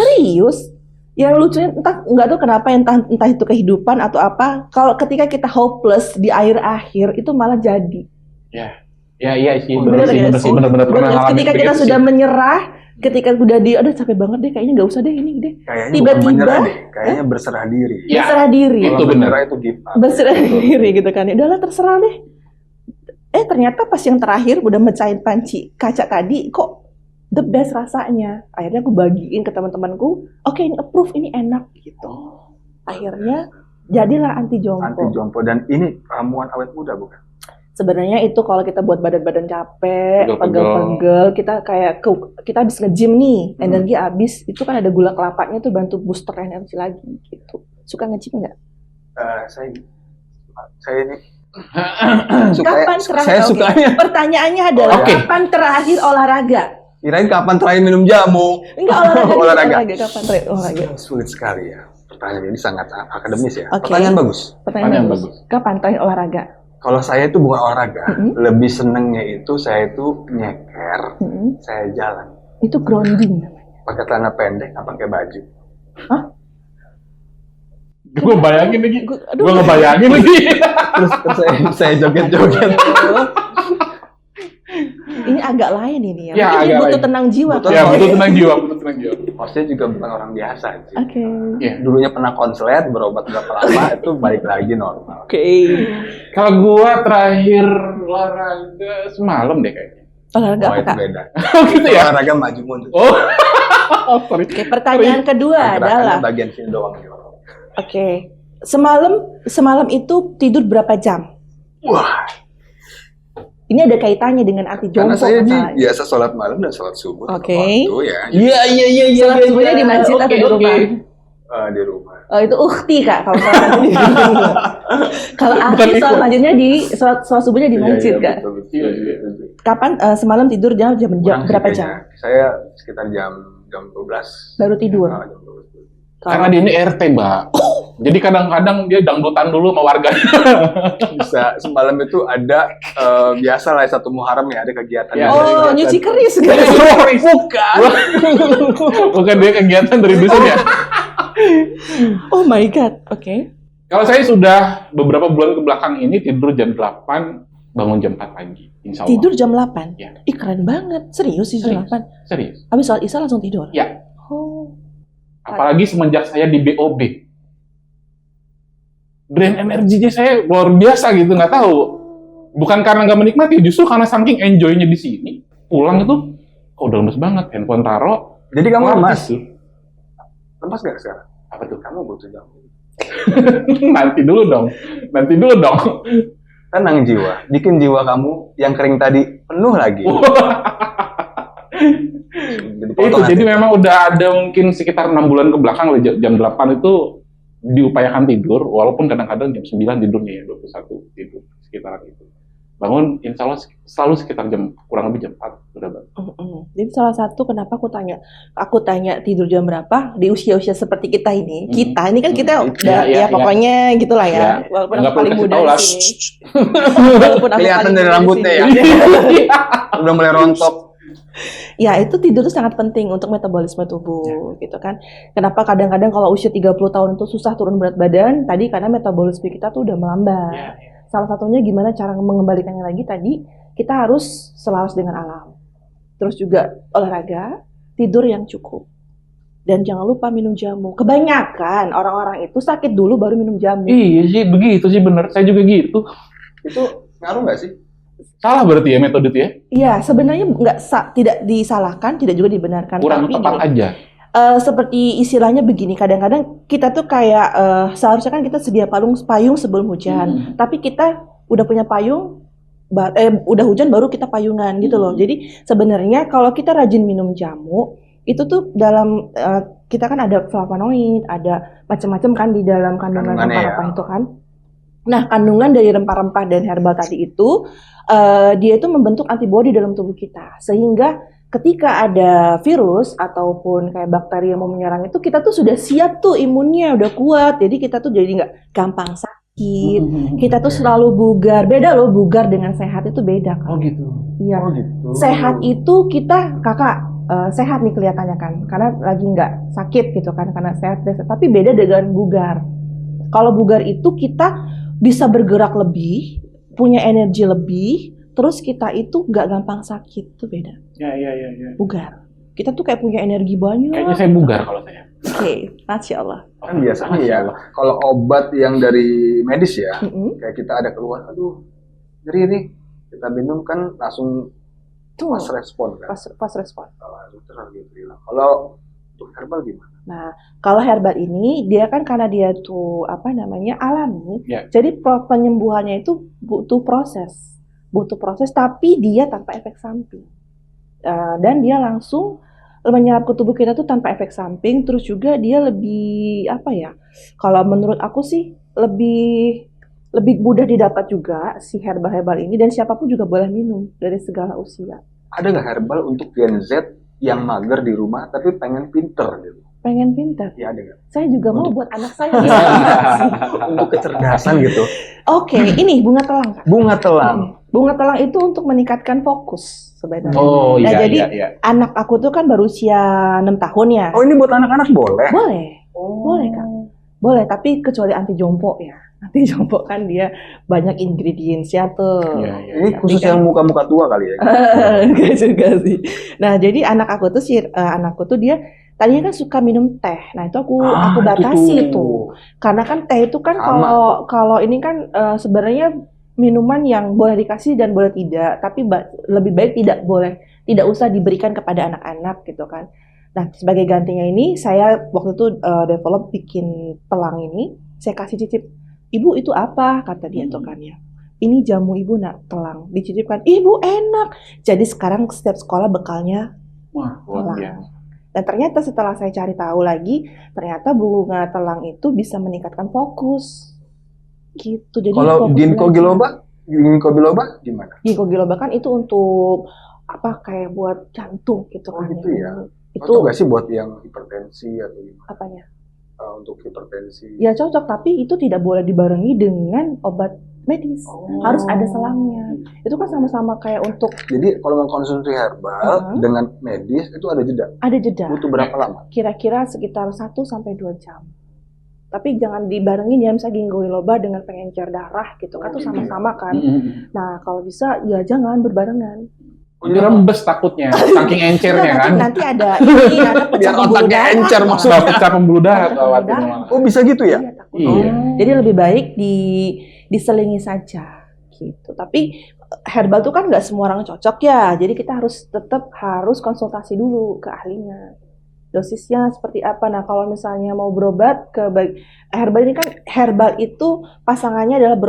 Speaker 2: Yang lucunya entah nggak tahu kenapa entah itu kehidupan atau apa. Kalau ketika kita hopeless di akhir itu malah jadi.
Speaker 1: Iya sih.
Speaker 2: Bener
Speaker 1: Bener sih. Bener pernah ngalamin
Speaker 2: ketika kita
Speaker 1: begitu
Speaker 2: sudah
Speaker 1: sih.
Speaker 2: menyerah, ketika udah aduh capek banget deh, kayaknya nggak usah deh ini deh.
Speaker 3: Kayaknya
Speaker 2: Tiba-tiba,
Speaker 3: bukan menyerah deh, kayaknya berserah diri.
Speaker 1: Ya,
Speaker 2: berserah diri.
Speaker 1: itu
Speaker 3: Kalau
Speaker 1: bener.
Speaker 3: menyerah itu give up.
Speaker 2: Berserah diri gitu kan. Udahlah terserah deh. Ternyata pas yang terakhir udah mecahin panci kaca tadi kok the best rasanya. Akhirnya aku bagiin ke teman-temanku, oke ini approve, ini enak gitu. Akhirnya jadilah anti jompo.
Speaker 3: Anti jompo, dan ini ramuan awet muda bukan?
Speaker 2: Sebenarnya itu kalau kita buat badan-badan capek,
Speaker 1: Pegel-pegel.
Speaker 2: pegel-pegel, kita kayak kita habis nge-gym nih, energi habis, itu kan ada gula kelapanya tuh bantu booster energi lagi gitu. Suka nge-gym nggak?
Speaker 3: Saya ini
Speaker 2: Kapan terakhir?
Speaker 3: saya
Speaker 2: Oke.
Speaker 3: sukanya.
Speaker 2: Pertanyaannya adalah
Speaker 1: Oke.
Speaker 2: kapan terakhir olahraga?
Speaker 3: Kirain kapan terakhir minum jamu?
Speaker 2: Enggak
Speaker 3: Olahraga.
Speaker 2: Kapan terakhir olahraga?
Speaker 3: Sulit sekali ya. Pertanyaan ini sangat akademis ya.
Speaker 2: Oke.
Speaker 3: Pertanyaan bagus.
Speaker 2: Pertanyaan
Speaker 1: Pertanyaan
Speaker 2: bagus. Kapan terakhir olahraga?
Speaker 3: Kalau saya itu bukan olahraga,
Speaker 2: Mm-mm.
Speaker 3: lebih senengnya itu saya itu nyeker, saya jalan.
Speaker 2: Itu grounding namanya.
Speaker 3: Pakai celana pendek, nggak pakai baju.
Speaker 1: Gue bayangin lagi.
Speaker 2: Aduh.
Speaker 1: Gue ngebayangin lagi.
Speaker 3: Terus saya joget-joget.
Speaker 2: Ini agak lain ini ya.
Speaker 1: Ya,
Speaker 2: Mungkin
Speaker 1: agak
Speaker 2: butuh
Speaker 1: lain.
Speaker 2: tenang jiwa.
Speaker 1: Ya, butuh tenang jiwa, butuh tenang jiwa.
Speaker 3: Hostnya juga bukan orang biasa sih.
Speaker 2: Oke.
Speaker 1: Iya.
Speaker 3: Dulunya pernah konslet, berobat berapa lama, itu balik lagi normal.
Speaker 2: Oke.
Speaker 1: Kalau gua terakhir olahraga semalam deh kayaknya.
Speaker 2: Olahraga
Speaker 3: Oh,
Speaker 2: apa,
Speaker 3: itu
Speaker 2: Kak?
Speaker 3: beda.
Speaker 1: Gitu ya?
Speaker 3: Olahraga maju mundur.
Speaker 1: Oh. Sorry.
Speaker 2: Oke, pertanyaan kedua adalah,
Speaker 3: bagian sini doang.
Speaker 2: oke, semalam itu tidur berapa jam?
Speaker 3: Wah,
Speaker 2: Ini ada kaitannya dengan arti jompo.
Speaker 3: karena saya
Speaker 2: masalahnya.
Speaker 3: biasa sholat malam dan sholat subuh.
Speaker 2: Oke.
Speaker 3: Waktu ya,
Speaker 1: Iya.
Speaker 2: Sholat subuhnya di masjid atau di rumah?
Speaker 3: di rumah.
Speaker 2: Oh, itu ukhti, Kak, kalau sholat di rumah. Kalau
Speaker 1: Bukan
Speaker 2: Aki sholat
Speaker 1: ikut.
Speaker 2: masjidnya di sholat subuhnya di masjid, Kak.
Speaker 3: Betul, betul.
Speaker 1: Iya.
Speaker 2: Kapan semalam tidur jam
Speaker 3: Kurang sih
Speaker 2: berapa
Speaker 3: kayaknya.
Speaker 2: jam?
Speaker 3: Saya sekitar jam 12.
Speaker 2: Baru tidur.
Speaker 3: Jam 12.
Speaker 1: Karena dia ini RT, Mbak. Jadi kadang-kadang dia dangdutan dulu sama warga.
Speaker 3: Bisa semalam itu ada biasa lah satu Muharram ya, ada kegiatan.
Speaker 1: Ya,
Speaker 2: Oh,
Speaker 1: ada
Speaker 2: nyuci
Speaker 1: kegiatan.
Speaker 2: keris guys.
Speaker 1: Bukan. Bukan dia kegiatan dari dusun ya.
Speaker 2: Oh my god. Oke.
Speaker 1: Kalau saya sudah beberapa bulan ke belakang ini tidur jam 8, bangun jam 4 pagi. Insya Allah.
Speaker 2: Tidur jam 8.
Speaker 1: Ya.
Speaker 2: Ih, keren banget. Serius sih jam
Speaker 1: Serius.
Speaker 2: 8.
Speaker 1: Serius.
Speaker 2: Habis sholat Isya langsung tidur.
Speaker 1: Ya.
Speaker 2: Oh.
Speaker 1: Apalagi semenjak saya di BOB. Brain energinya saya luar biasa gitu, nggak tahu. Bukan karena nggak menikmati, justru karena saking enjoy-nya di sini. Pulang itu, udah lemes banget. Handphone taro.
Speaker 3: Jadi kamu lemas?
Speaker 1: Tuh.
Speaker 3: Lemas nggak sekarang?
Speaker 1: Apa tuh?
Speaker 3: Kamu butuh jamu.
Speaker 1: Nanti dulu dong.
Speaker 3: Tenang jiwa, bikin jiwa kamu yang kering tadi penuh lagi.
Speaker 1: Jadi memang udah ada mungkin sekitar 6 bulan ke belakang jam 8 itu diupayakan tidur, walaupun kadang-kadang jam 9 tidurnya ya, 21 tidur sekitaran itu. Bangun insya Allah selalu sekitar kurang lebih jam 4 udah bangun.
Speaker 2: Jadi salah satu kenapa aku tanya tidur jam berapa di usia-usia seperti kita ini. Kita ini kan kita udah pokoknya gitulah ya. Walaupun aku paling muda di sini. Walaupun aku
Speaker 3: kelihatan
Speaker 2: paling
Speaker 3: dari
Speaker 2: muda di
Speaker 3: rambutnya ya.
Speaker 2: sini.
Speaker 3: Udah mulai rontok.
Speaker 2: Ya, itu tidur itu sangat penting untuk metabolisme tubuh gitu kan. Kenapa kadang-kadang kalau usia 30 tahun itu susah turun berat badan? Tadi karena metabolisme kita tuh udah melambat. Salah satunya gimana cara mengembalikannya lagi tadi, kita harus selaras dengan alam. Terus juga olahraga, tidur yang cukup. Dan jangan lupa minum jamu. Kebanyakan orang-orang itu sakit dulu baru minum jamu.
Speaker 1: Iya sih, begitu sih bener. Saya juga gitu.
Speaker 3: Itu ngaruh nggak sih?
Speaker 1: Salah berarti ya metode itu ya?
Speaker 2: Iya, sebenarnya tidak disalahkan, tidak juga dibenarkan.
Speaker 1: Kurang
Speaker 2: tapi
Speaker 1: tepat
Speaker 2: gini,
Speaker 1: aja.
Speaker 2: Seperti istilahnya begini, kadang-kadang kita tuh kayak seharusnya kan kita sedia payung sebelum hujan, tapi kita udah punya payung, udah hujan baru kita payungan gitu loh. Jadi sebenarnya kalau kita rajin minum jamu, itu tuh dalam kita kan ada flavonoid, ada macam-macam kan di dalam kandungan rempah-rempah itu kan. Nah, kandungan dari rempah-rempah dan herbal tadi itu dia itu membentuk antibodi dalam tubuh kita, sehingga ketika ada virus ataupun kayak bakteri yang mau menyerang itu, kita tuh sudah siap tuh, imunnya udah kuat, jadi kita tuh jadi nggak gampang sakit, kita tuh selalu bugar. Beda loh, bugar dengan sehat itu beda kan?
Speaker 1: Oh gitu.
Speaker 2: Iya.
Speaker 3: Oh gitu.
Speaker 2: Sehat itu kita sehat nih kelihatannya kan, karena lagi nggak sakit gitu kan, karena sehat. Tapi beda dengan bugar. Kalau bugar itu kita bisa bergerak lebih, punya energi lebih, terus kita itu nggak gampang sakit, tuh beda.
Speaker 1: Ya.
Speaker 2: Bugar. Kita tuh kayak punya energi banyak.
Speaker 1: Kayaknya saya bugar kalau saya.
Speaker 2: Oke, Masya Allah.
Speaker 3: Kan biasanya ya, kalau obat yang dari medis ya, kayak kita ada keluhan, aduh, nyeri nih, kita minum kan langsung pas respon kan.
Speaker 2: Pas respon.
Speaker 3: Dokter harus bilang. Kalau untuk herbal gimana?
Speaker 2: Nah, kalau herbal ini dia kan karena dia tuh alami, jadi penyembuhannya itu butuh proses, tapi dia tanpa efek samping, dan dia langsung menyerap ke tubuh kita tuh tanpa efek samping. Terus juga dia lebih kalau menurut aku sih lebih mudah didapat juga si herbal ini, dan siapapun juga boleh minum dari segala usia.
Speaker 3: Ada nggak herbal untuk Gen Z yang mager di rumah tapi pengen pinter gitu?
Speaker 2: Pengen pinter?
Speaker 3: Iya, ada nggak?
Speaker 2: Saya juga mau buat anak saya.
Speaker 3: Untuk kecerdasan gitu.
Speaker 2: Oke, ini bunga telang, Kak.
Speaker 3: Bunga telang.
Speaker 2: Bunga telang itu untuk meningkatkan fokus sebenarnya.
Speaker 1: Oh
Speaker 2: nah,
Speaker 1: iya.
Speaker 2: jadi anak aku tuh kan baru usia 6 tahun ya.
Speaker 3: Oh, ini buat anak-anak boleh?
Speaker 2: Boleh, boleh Kak. Boleh, tapi kecuali anti jompo ya. Nanti jompo kan dia banyak ingredientsnya tuh.
Speaker 3: Ini khusus yang muka-muka tua kali ya?
Speaker 2: Enggak juga sih. Nah jadi anakku tuh dia tadinya kan suka minum teh. Nah itu aku batasi tuh. Karena kan teh itu kan kalau ini kan sebenarnya minuman yang boleh dikasih dan boleh tidak. Tapi lebih baik tidak usah diberikan kepada anak-anak gitu kan. Nah sebagai gantinya ini saya waktu itu develop bikin telang ini. Saya kasih cicip. Ibu itu apa? Kata dia tuh kan ya. Ini jamu ibu nak telang. Dicicipkan. Ibu enak. Jadi sekarang setiap sekolah bekalnya telang. Dan ternyata setelah saya cari tahu lagi, ternyata bunga telang itu bisa meningkatkan fokus. Gitu. Jadi
Speaker 3: kalau ginkgo biloba gimana?
Speaker 2: Ginkgo biloba kan itu untuk kayak buat jantung gitu kan.
Speaker 3: Gitu ya. Itu nggak sih buat yang hipertensi atau gimana?
Speaker 2: Apanya?
Speaker 3: Untuk hipertensi.
Speaker 2: Ya cocok, tapi itu tidak boleh dibarengi dengan obat medis. Harus ada selangnya. Itu kan sama-sama kayak untuk.
Speaker 3: Jadi kalau mengkonsumsi herbal dengan medis itu ada jeda.
Speaker 2: Ada jeda.
Speaker 3: Butuh berapa lama?
Speaker 2: Kira-kira sekitar 1 sampai 2 jam. Tapi jangan dibarengin ya misalnya ginkgo biloba dengan pengencer darah gitu kan, itu sama-sama kan. Nah kalau bisa ya jangan berbarengan.
Speaker 1: Jadi rembes takutnya, saking encernya kan.
Speaker 2: Nanti ada pecah pembuluh darah.
Speaker 3: Encer maksudnya
Speaker 1: pecah pembuluh darah atau
Speaker 3: Oh bisa gitu ya?
Speaker 2: Iya. Jadi lebih baik diselingi saja gitu. Tapi herbal tuh kan nggak semua orang cocok ya. Jadi kita tetap harus konsultasi dulu ke ahlinya. Dosisnya seperti apa? Nah kalau misalnya mau berobat herbal ini kan herbal itu pasangannya adalah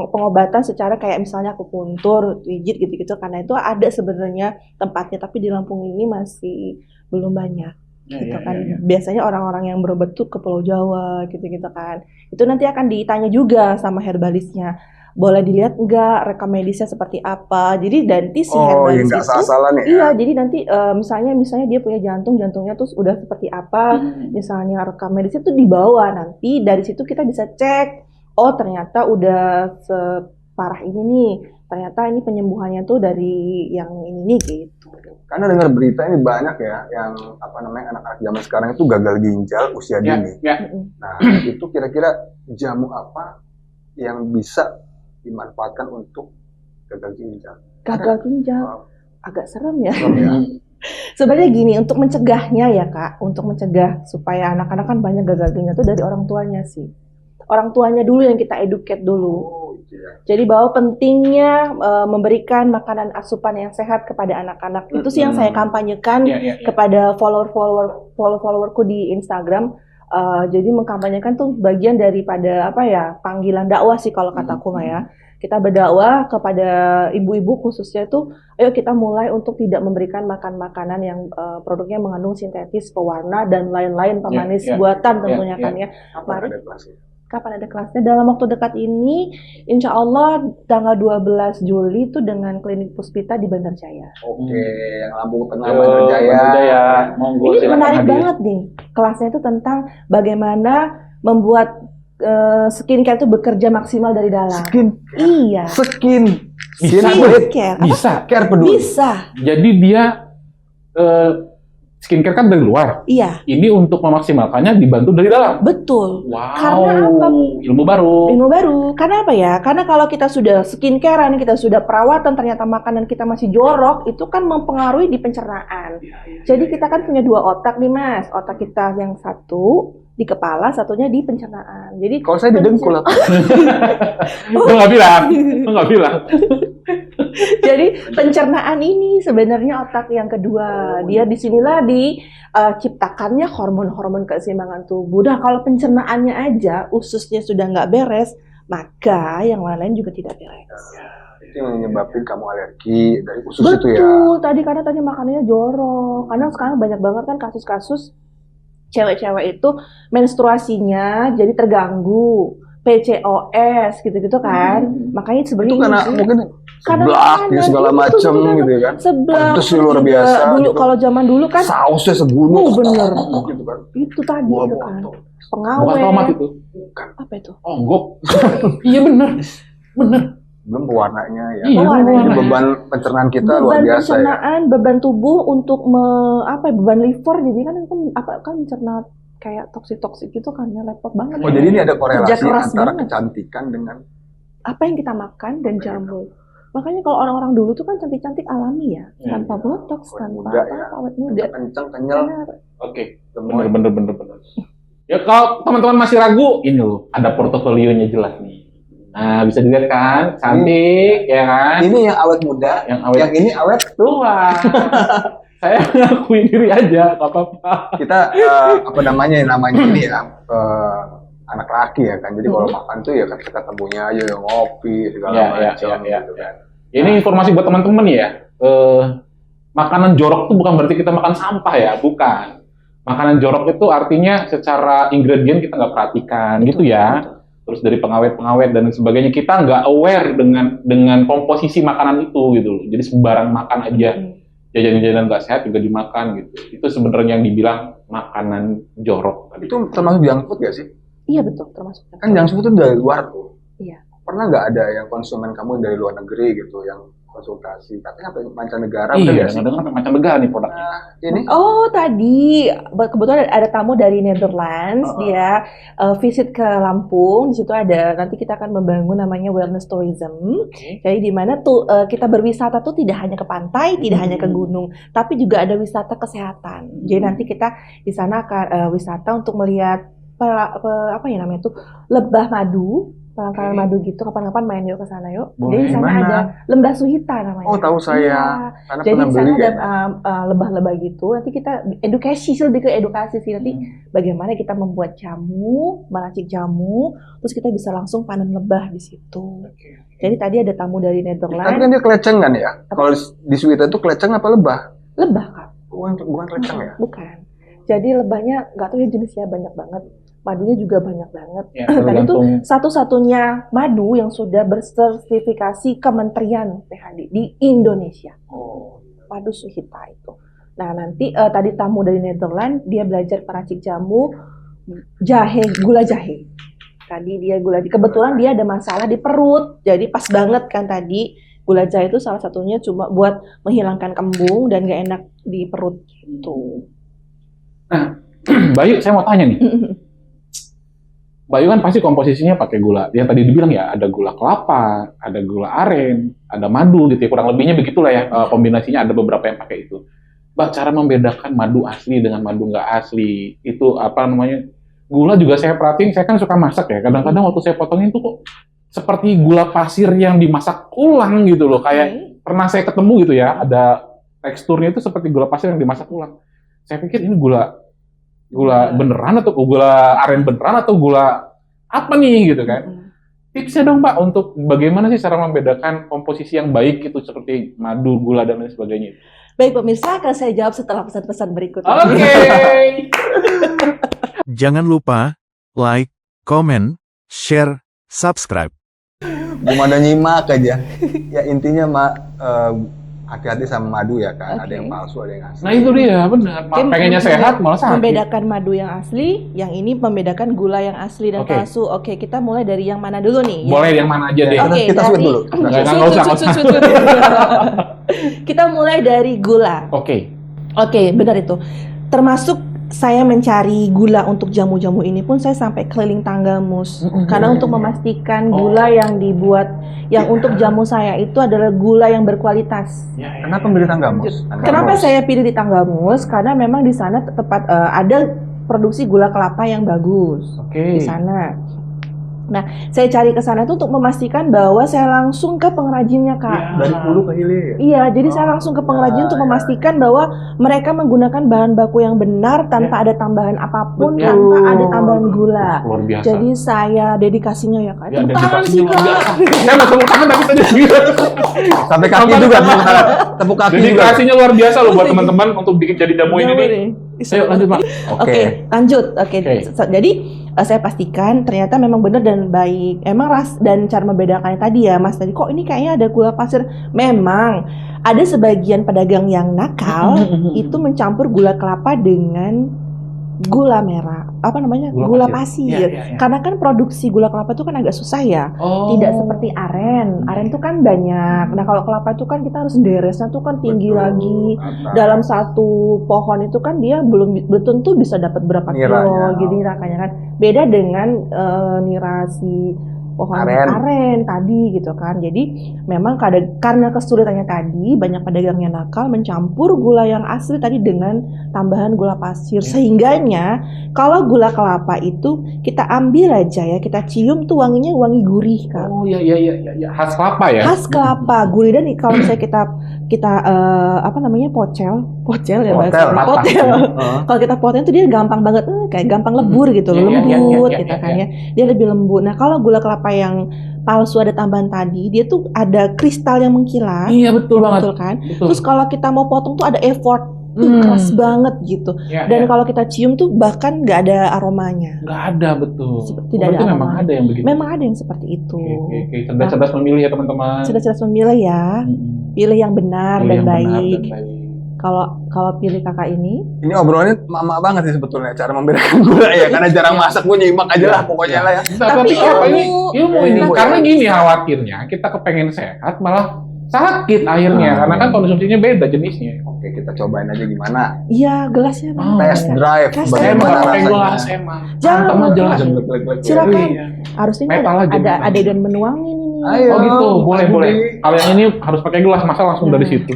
Speaker 2: pengobatan secara kayak misalnya akupuntur, pijit gitu-gitu. Karena itu ada sebenarnya tempatnya, tapi di Lampung ini masih belum banyak. Gitu kan. Biasanya orang-orang yang berobat tuh ke Pulau Jawa gitu-gitu kan. Itu nanti akan ditanya juga sama herbalisnya. Boleh dilihat enggak rekam medisnya seperti apa. Jadi nanti si herbalis itu iya, jadi nanti misalnya dia punya jantungnya tuh udah seperti apa, misalnya rekam medisnya tuh dibawa, nanti dari situ kita bisa cek. Oh, ternyata udah separah ini nih. Ternyata ini penyembuhannya tuh dari yang ini nih gitu.
Speaker 3: Karena dengar berita ini banyak ya yang anak-anak zaman sekarang itu gagal ginjal usia dini. Nah, itu kira-kira jamu apa yang bisa dimanfaatkan untuk gagal ginjal?
Speaker 2: Gagal ginjal, agak serem ya. Sebenarnya gini, untuk mencegahnya ya Kak, untuk mencegah supaya anak-anak kan banyak gagal ginjal itu dari orang tuanya sih. Orang tuanya dulu yang kita educate dulu. Jadi bahwa pentingnya memberikan makanan asupan yang sehat kepada anak-anak. Itu sih yang saya kampanyekan kepada follower-followerku di Instagram. Jadi mengkampanyekan tuh bagian daripada panggilan dakwah sih kalau kataku mah ya. Kita berdakwah kepada ibu-ibu khususnya tuh, ayo kita mulai untuk tidak memberikan makanan yang produknya mengandung sintetis, pewarna dan lain-lain pemanis buatan tentunya kan ya. Mari. Kapan ada kelasnya? Dalam waktu dekat ini, insya Allah tanggal 12 Juli itu dengan klinik Puspita di Bandar Jaya.
Speaker 3: Oke, yang Lampung Tengah Bandar Jaya.
Speaker 2: Monggo, ini menarik banget nih. Kelasnya itu tentang bagaimana membuat skincare itu bekerja maksimal dari dalam. Iya.
Speaker 1: Bisa.
Speaker 3: Care peduli.
Speaker 2: Bisa.
Speaker 1: Jadi dia skincare kan dari luar.
Speaker 2: Iya.
Speaker 1: Ini untuk memaksimalkannya dibantu dari dalam.
Speaker 2: Betul.
Speaker 1: Wow.
Speaker 2: Karena apa?
Speaker 1: Ilmu baru. Karena
Speaker 2: apa ya? Karena kalau kita sudah skincarean, kita sudah perawatan, ternyata makanan kita masih jorok, itu kan mempengaruhi di pencernaan. Jadi kita kan punya 2 otak nih Mas. Otak kita yang satu di kepala, satunya di pencernaan. Jadi
Speaker 3: kalau saya di dengkul apa?
Speaker 1: Lu nggak bilang.
Speaker 2: Jadi pencernaan ini sebenarnya otak yang kedua. Dia disinilah diciptakannya hormon-hormon keseimbangan tubuh. Nah kalau pencernaannya aja ususnya sudah nggak beres, maka yang lain-lain juga tidak beres.
Speaker 3: Itu yang menyebabkan kamu alergi dari usus.
Speaker 2: Betul,
Speaker 3: itu ya.
Speaker 2: Betul, tadi makanannya jorok. Karena sekarang banyak banget kan kasus-kasus cewek-cewek itu menstruasinya jadi terganggu, PCOS gitu-gitu kan. Makanya sebenarnya
Speaker 3: itu karena mungkin seblak segala macam gitu kan.
Speaker 2: Seblak.
Speaker 3: Itu luar biasa.
Speaker 2: Dulu
Speaker 3: gitu.
Speaker 2: kalau zaman dulu kan
Speaker 3: sausnya segunung.
Speaker 2: Bener.
Speaker 3: Gitu kan.
Speaker 2: Itu tadi itu kan. Pengawet.
Speaker 1: Bukan tomat itu.
Speaker 2: Apa itu?
Speaker 1: Onggok. Iya bener.
Speaker 3: Belum pewarnanya ya.
Speaker 2: Iya,
Speaker 3: ini beban pencernaan kita luar biasa
Speaker 2: pencernaan, ya. Beban tubuh untuk beban liver, jadi kan mencerna kayak toksik gitu kan ya, repot banget.
Speaker 3: Oh, jadi ini ada korelasi antara
Speaker 2: banget.
Speaker 3: kecantikan dengan
Speaker 2: apa yang kita makan dan jamu. Makanya kalau orang-orang dulu tuh kan cantik-cantik alami ya, tanpa botox, tanpa awet muda.
Speaker 3: Kencang, kenyal.
Speaker 1: Oke, bener. Ya kalau teman-teman masih ragu, ini loh, ada portofolionya jelas nih. Nah, bisa dilihat kan, cantik, ya kan?
Speaker 3: Ini yang awet muda, yang ini awet
Speaker 1: tua. Saya ngakuin diri aja, gak apa-apa.
Speaker 3: Kita namanya ini ya, anak laki ya kan. Jadi kalau makan tuh ya kita ketemunya aja yang ngopi segala macam gitu kan. Ini informasi buat teman-teman ya. Makanan jorok tuh bukan berarti kita makan sampah ya, bukan. Makanan jorok itu artinya secara ingredient kita nggak perhatikan gitu ya. Terus dari pengawet-pengawet dan sebagainya, kita nggak aware dengan komposisi makanan itu gitu loh. Jadi sembarang makan aja, jajan-jajanan nggak sehat juga dimakan gitu. Itu sebenarnya yang dibilang makanan jorok. Itu termasuk junk food nggak sih?
Speaker 2: Iya betul, termasuk.
Speaker 3: Kan junk food itu dari luar tuh.
Speaker 2: Iya.
Speaker 3: Pernah nggak ada yang konsumen kamu dari luar negeri gitu yang konsultasi? Katanya sampai mancanegara.
Speaker 1: Iya, sampai mancanegara nih produknya.
Speaker 3: Ini?
Speaker 2: Oh, tadi kebetulan ada tamu dari Netherlands, dia visit ke Lampung. Di situ ada, nanti kita akan membangun namanya wellness tourism. Jadi di mana tuh kita berwisata tuh tidak hanya ke pantai, tidak hanya ke gunung, tapi juga ada wisata kesehatan. Jadi nanti kita di sana akan wisata untuk melihat apa ya namanya tuh, lebah madu. Penangkaran madu gitu, kapan-kapan main yuk ke sana yuk. Jadi di sana ada lembah Suhita namanya.
Speaker 3: Oh, tahu saya.
Speaker 2: Iya. Jadi di sana ada lebah-lebah gitu. Nanti kita lebih ke edukasi sih. Nanti bagaimana kita membuat jamu, meracik jamu, terus kita bisa langsung panen lebah di situ. Jadi tadi ada tamu dari Netherlands.
Speaker 3: Tapi kan dia keleceng kan ya? Kalau di Suhita itu keleceng apa lebah?
Speaker 2: Lebah, Kak.
Speaker 3: Bukan keleceng ya?
Speaker 2: Bukan. Jadi lebahnya nggak tahu ya jenisnya, banyak banget. Madunya juga banyak banget.
Speaker 1: Ya,
Speaker 2: dan itu satu-satunya madu yang sudah bersertifikasi Kementerian PHD di Indonesia. Madu Suhita itu. Nah nanti tadi tamu dari Netherlands, dia belajar peracik jamu, gula jahe. Tadi dia kebetulan dia ada masalah di perut, jadi pas banget kan tadi. Gula jahe itu salah satunya cuma buat menghilangkan kembung dan gak enak di perut itu.
Speaker 1: Nah, Bayu, saya mau tanya nih. Bayu kan pasti komposisinya pakai gula. Yang tadi dibilang ya, ada gula kelapa, ada gula aren, ada madu gitu ya. Kurang lebihnya begitulah ya, kombinasinya ada beberapa yang pakai itu. Mbak, cara membedakan madu asli dengan madu nggak asli, itu apa namanya, gula juga saya perhatiin, saya kan suka masak ya. Kadang-kadang waktu saya potongin tuh kok seperti gula pasir yang dimasak ulang gitu loh. Kayak pernah saya ketemu gitu ya, ada teksturnya itu seperti gula pasir yang dimasak ulang. Saya pikir ini gula beneran atau gula aren beneran atau gula apa nih gitu kan. Tipsnya dong Mbak untuk bagaimana sih cara membedakan komposisi yang baik itu seperti madu, gula dan lain sebagainya.
Speaker 2: Baik pemirsa, akan saya jawab setelah pesan-pesan berikut.
Speaker 1: Oke.
Speaker 4: Jangan lupa like, comment, share, subscribe.
Speaker 3: Gimana nyimak aja. Ya intinya hati-hati sama madu ya kan, ada yang palsu, ada yang asli.
Speaker 1: Nah itu dia, benar. Pengennya sehat malah sakit.
Speaker 2: Membedakan madu yang asli, yang ini membedakan gula yang asli dan palsu. Oke, kita mulai dari yang mana dulu nih?
Speaker 1: Boleh yang mana aja deh.
Speaker 3: Kita switch dulu.
Speaker 1: Nggak usah.
Speaker 2: Kita mulai dari gula. Oke, benar itu. Termasuk saya mencari gula untuk jamu-jamu ini pun saya sampai keliling Tanggamus. Karena untuk memastikan gula yang dibuat, yang untuk jamu saya itu adalah gula yang berkualitas.
Speaker 3: Kenapa milih Tanggamus?
Speaker 2: Kenapa saya pilih di Tanggamus? Karena memang di sana tepat ada produksi gula kelapa yang bagus di sana. Nah, saya cari ke sana itu untuk memastikan bahwa saya langsung ke pengrajinnya, Kak.
Speaker 3: Dari hulu ke hilir.
Speaker 2: Iya, jadi saya langsung ke pengrajin untuk memastikan bahwa mereka menggunakan bahan baku yang benar tanpa ada tambahan apapun, tanpa ada tambahan gula.
Speaker 1: Luar biasa.
Speaker 2: Jadi saya dedikasinya ya, Kak.
Speaker 1: Tepuk tangan sih, Kak. Saya mau tepuk tangan tapi tadi
Speaker 3: sampai kaki juga tepuk tangan. Tepuk kaki.
Speaker 1: Dedikasinya luar biasa loh buat teman-teman untuk bikin jadi jamu ini nih. Ayo lanjut, Pak.
Speaker 2: Oke, lanjut. Jadi saya pastikan ternyata memang benar dan baik. Emang dan cara membedakannya tadi ya, Mas, tadi kok ini kayaknya ada gula pasir. Memang ada sebagian pedagang yang nakal itu mencampur gula kelapa dengan gula merah, apa namanya? Gula pasir.
Speaker 1: Ya.
Speaker 2: Karena kan produksi gula kelapa itu kan agak susah ya. Tidak seperti aren. Aren itu kan banyak. Nah, kalau kelapa itu kan kita harus deresnya tuh kan tinggi lagi. Dalam satu pohon itu kan dia belum tentu bisa dapat berapa kilo gitu niranya kan. Beda dengan nirasi pohon aren tadi gitu kan. Jadi memang karena kesulitannya tadi banyak pedagang yang nakal mencampur gula yang asli tadi dengan tambahan gula pasir, sehingganya kalau gula kelapa itu kita ambil aja ya, kita cium tuh wanginya wangi gurih kan.
Speaker 1: Oh iya, khas kelapa ya.
Speaker 2: Khas kelapa gurih. Dan kalau misalnya kita apa namanya potel ya bahasa potel. Kalau kita potel tuh dia gampang banget kayak gampang lebur gitu, lembut gitu kan ya. Dia lebih lembut. Nah, kalau gula kelapa yang palsu ada tambahan tadi, dia tuh ada kristal yang mengkilat.
Speaker 1: Iya, betul banget.
Speaker 2: Betul kan? Betul. Terus kalau kita mau potong tuh ada effort. Keras banget gitu. Dan kalau kita cium tuh bahkan nggak ada aromanya.
Speaker 1: Nggak ada, betul.
Speaker 2: Tidak ada
Speaker 1: memang ada yang begitu.
Speaker 2: Memang ada yang seperti itu.
Speaker 1: Oke. Cerdas-cerdas memilih ya teman-teman.
Speaker 2: Cerdas-cerdas memilih ya. Pilih yang benar dan baik. Kalau pilih kakak ini
Speaker 3: obrolannya mama banget sih sebetulnya cara membedakan gula ya, karena jarang masak, gue nyimak aja lah pokoknya lah ya.
Speaker 2: Tapi
Speaker 1: ilmu ini karena gini khawatirnya kita kepengen sehat malah sakit akhirnya karena kan konsumsinya beda jenisnya.
Speaker 3: Oke, kita cobain aja gimana.
Speaker 2: Iya, gelasnya
Speaker 3: Test drive.
Speaker 1: Bagaimana pakai gelas emang.
Speaker 2: Jangan
Speaker 1: jelas.
Speaker 2: Silakan. Harusnya ada adegan menuangin ini.
Speaker 3: Ayo,
Speaker 1: gitu, boleh. Kalau yang ini harus pakai gelas, masa langsung dari situ.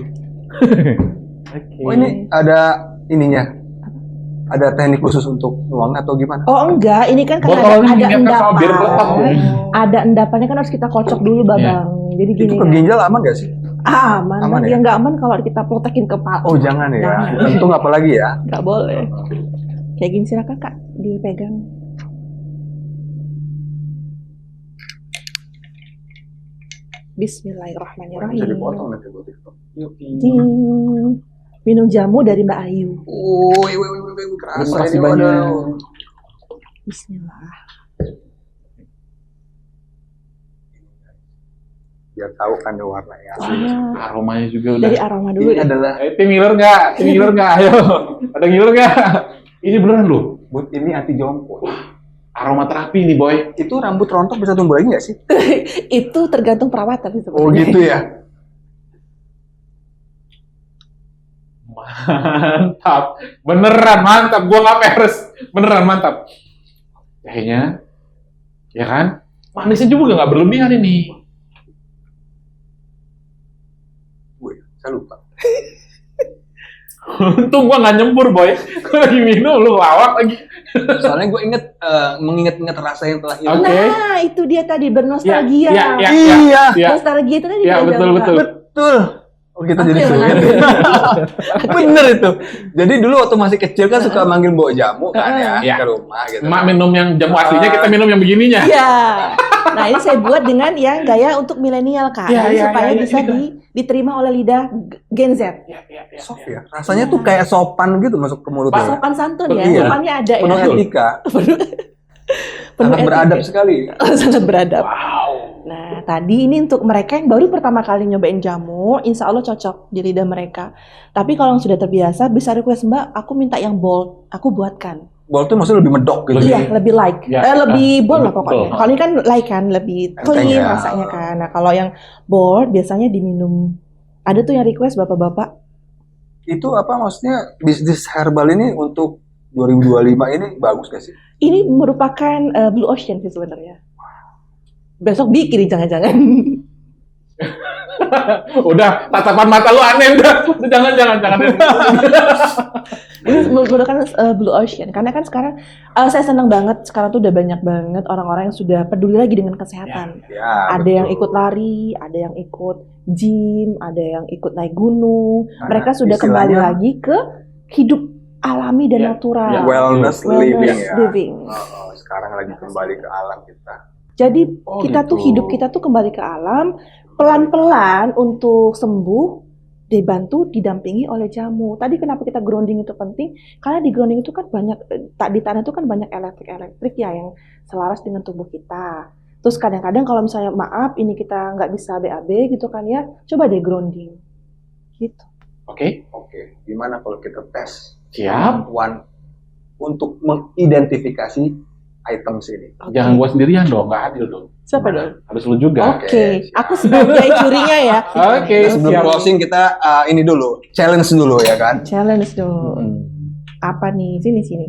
Speaker 3: Oh, ini ada ininya. Ada teknik khusus untuk nuang atau gimana?
Speaker 2: Oh enggak, ini kan karena ada endapan. Ada endapannya kan harus kita kocok dulu, Babang. Jadi gini.
Speaker 3: Itu ke ginjal aman gak sih?
Speaker 2: Aman ya? Nggak aman kalau kita plotekin kepala.
Speaker 3: Oh jangan ya, untung apalagi ya?
Speaker 2: Nggak boleh. Kayak gini silakan Kak, dipegang. Bismillahirrahmanirrahim.
Speaker 3: Bisa dipotong nanti buat TikTok.
Speaker 2: Minum jamu dari Mbak Ayu.
Speaker 3: Kerasa ini banyak.
Speaker 2: Bismillah.
Speaker 3: Biar tahu kan warnanya.
Speaker 1: Aromanya juga udah.
Speaker 2: Dari aroma dulu.
Speaker 3: Ini adalah
Speaker 1: tim ngiler nggak? Ayo. Ada ngiler nggak? Ini beneran loh.
Speaker 3: Buat ini anti jompo.
Speaker 1: Aroma terapi nih, Boy.
Speaker 3: Itu rambut rontok bisa tumbuh lagi nggak sih?
Speaker 2: Itu tergantung perawatan sih sebenarnya.
Speaker 3: Oh gitu ya.
Speaker 1: Mantap. Beneran mantap. Gua nggak peres. Beneran mantap. Kayaknya, ya kan? Manisnya juga nggak berlebihan ini.
Speaker 3: Saya lupa.
Speaker 1: Untung gua nggak nyembur, Boy. Gua lagi minum, lu lawak lagi.
Speaker 3: Soalnya gue mengingat rasa yang telah hilang.
Speaker 2: Nah, itu dia tadi bernostalgia.
Speaker 1: Iya.
Speaker 2: Nostalgia itu tadi.
Speaker 1: Iya, betul.
Speaker 3: Oh, kita jadi bener itu. Jadi dulu waktu masih kecil kan suka manggil bawa jamu kan ya ke rumah gitu.
Speaker 1: Mak minum yang jamu aslinya, kita minum yang begininya.
Speaker 2: Iya. Nah, ini saya buat dengan yang gaya untuk milenial, Kak. Supaya bisa diterima oleh lidah Gen Z.
Speaker 3: Soft ya. Rasanya tuh kayak sopan gitu masuk ke mulut.
Speaker 2: Sopan santun ya. Sopannya ada ya.
Speaker 3: Penuh etika. Sangat beradab sekali.
Speaker 2: Sangat beradab.
Speaker 1: Wow.
Speaker 2: Nah, tadi ini untuk mereka yang baru pertama kali nyobain jamu, insya Allah cocok di lidah mereka. Tapi kalau yang sudah terbiasa, bisa request, Mbak, aku minta yang bold, aku buatkan.
Speaker 3: Bold tuh maksudnya lebih medok gitu?
Speaker 2: Iya, lebih light. Lebih bold lah pokoknya. Kalau ini kan light kan, lebih clean rasanya kan. Nah, kalau yang bold biasanya diminum. Ada tuh yang request bapak-bapak.
Speaker 3: Itu apa maksudnya, bisnis herbal ini untuk 2025 ini bagus gak sih?
Speaker 2: Ini merupakan Blue Ocean sih sebenarnya. Besok bikin jangan-jangan.
Speaker 1: Udah, tatapan mata lu aneh udah. Jangan.
Speaker 2: Ini menggunakan Blue Ocean karena kan sekarang saya senang banget sekarang tuh udah banyak banget orang-orang yang sudah peduli lagi dengan kesehatan. Ada yang ikut lari, ada yang ikut gym, ada yang ikut naik gunung. Mereka sudah kembali lagi ke hidup alami dan natural.
Speaker 3: Wellness living. Sekarang lagi kembali ke alam kita.
Speaker 2: Jadi hidup kita tuh kembali ke alam, pelan-pelan untuk sembuh, dibantu, didampingi oleh jamu. Tadi kenapa kita grounding itu penting? Karena di grounding itu kan banyak, di tanah itu kan banyak elektrik ya yang selaras dengan tubuh kita. Terus kadang-kadang kalau misalnya maaf ini kita nggak bisa BAB gitu kan ya, coba deh grounding. Gitu.
Speaker 1: Oke.
Speaker 3: Gimana kalau kita tes?
Speaker 1: Siap.
Speaker 3: untuk mengidentifikasi items ini.
Speaker 1: Jangan gua sendirian dong, nggak adil dong.
Speaker 2: Siapa dong?
Speaker 1: Harus lu juga.
Speaker 2: Oke, aku sebagai jurinya ya.
Speaker 1: Oke,
Speaker 3: Sebelum
Speaker 1: siap.
Speaker 3: closing kita ini dulu, challenge dulu ya kan.
Speaker 2: Challenge dong. Apa nih? Sini.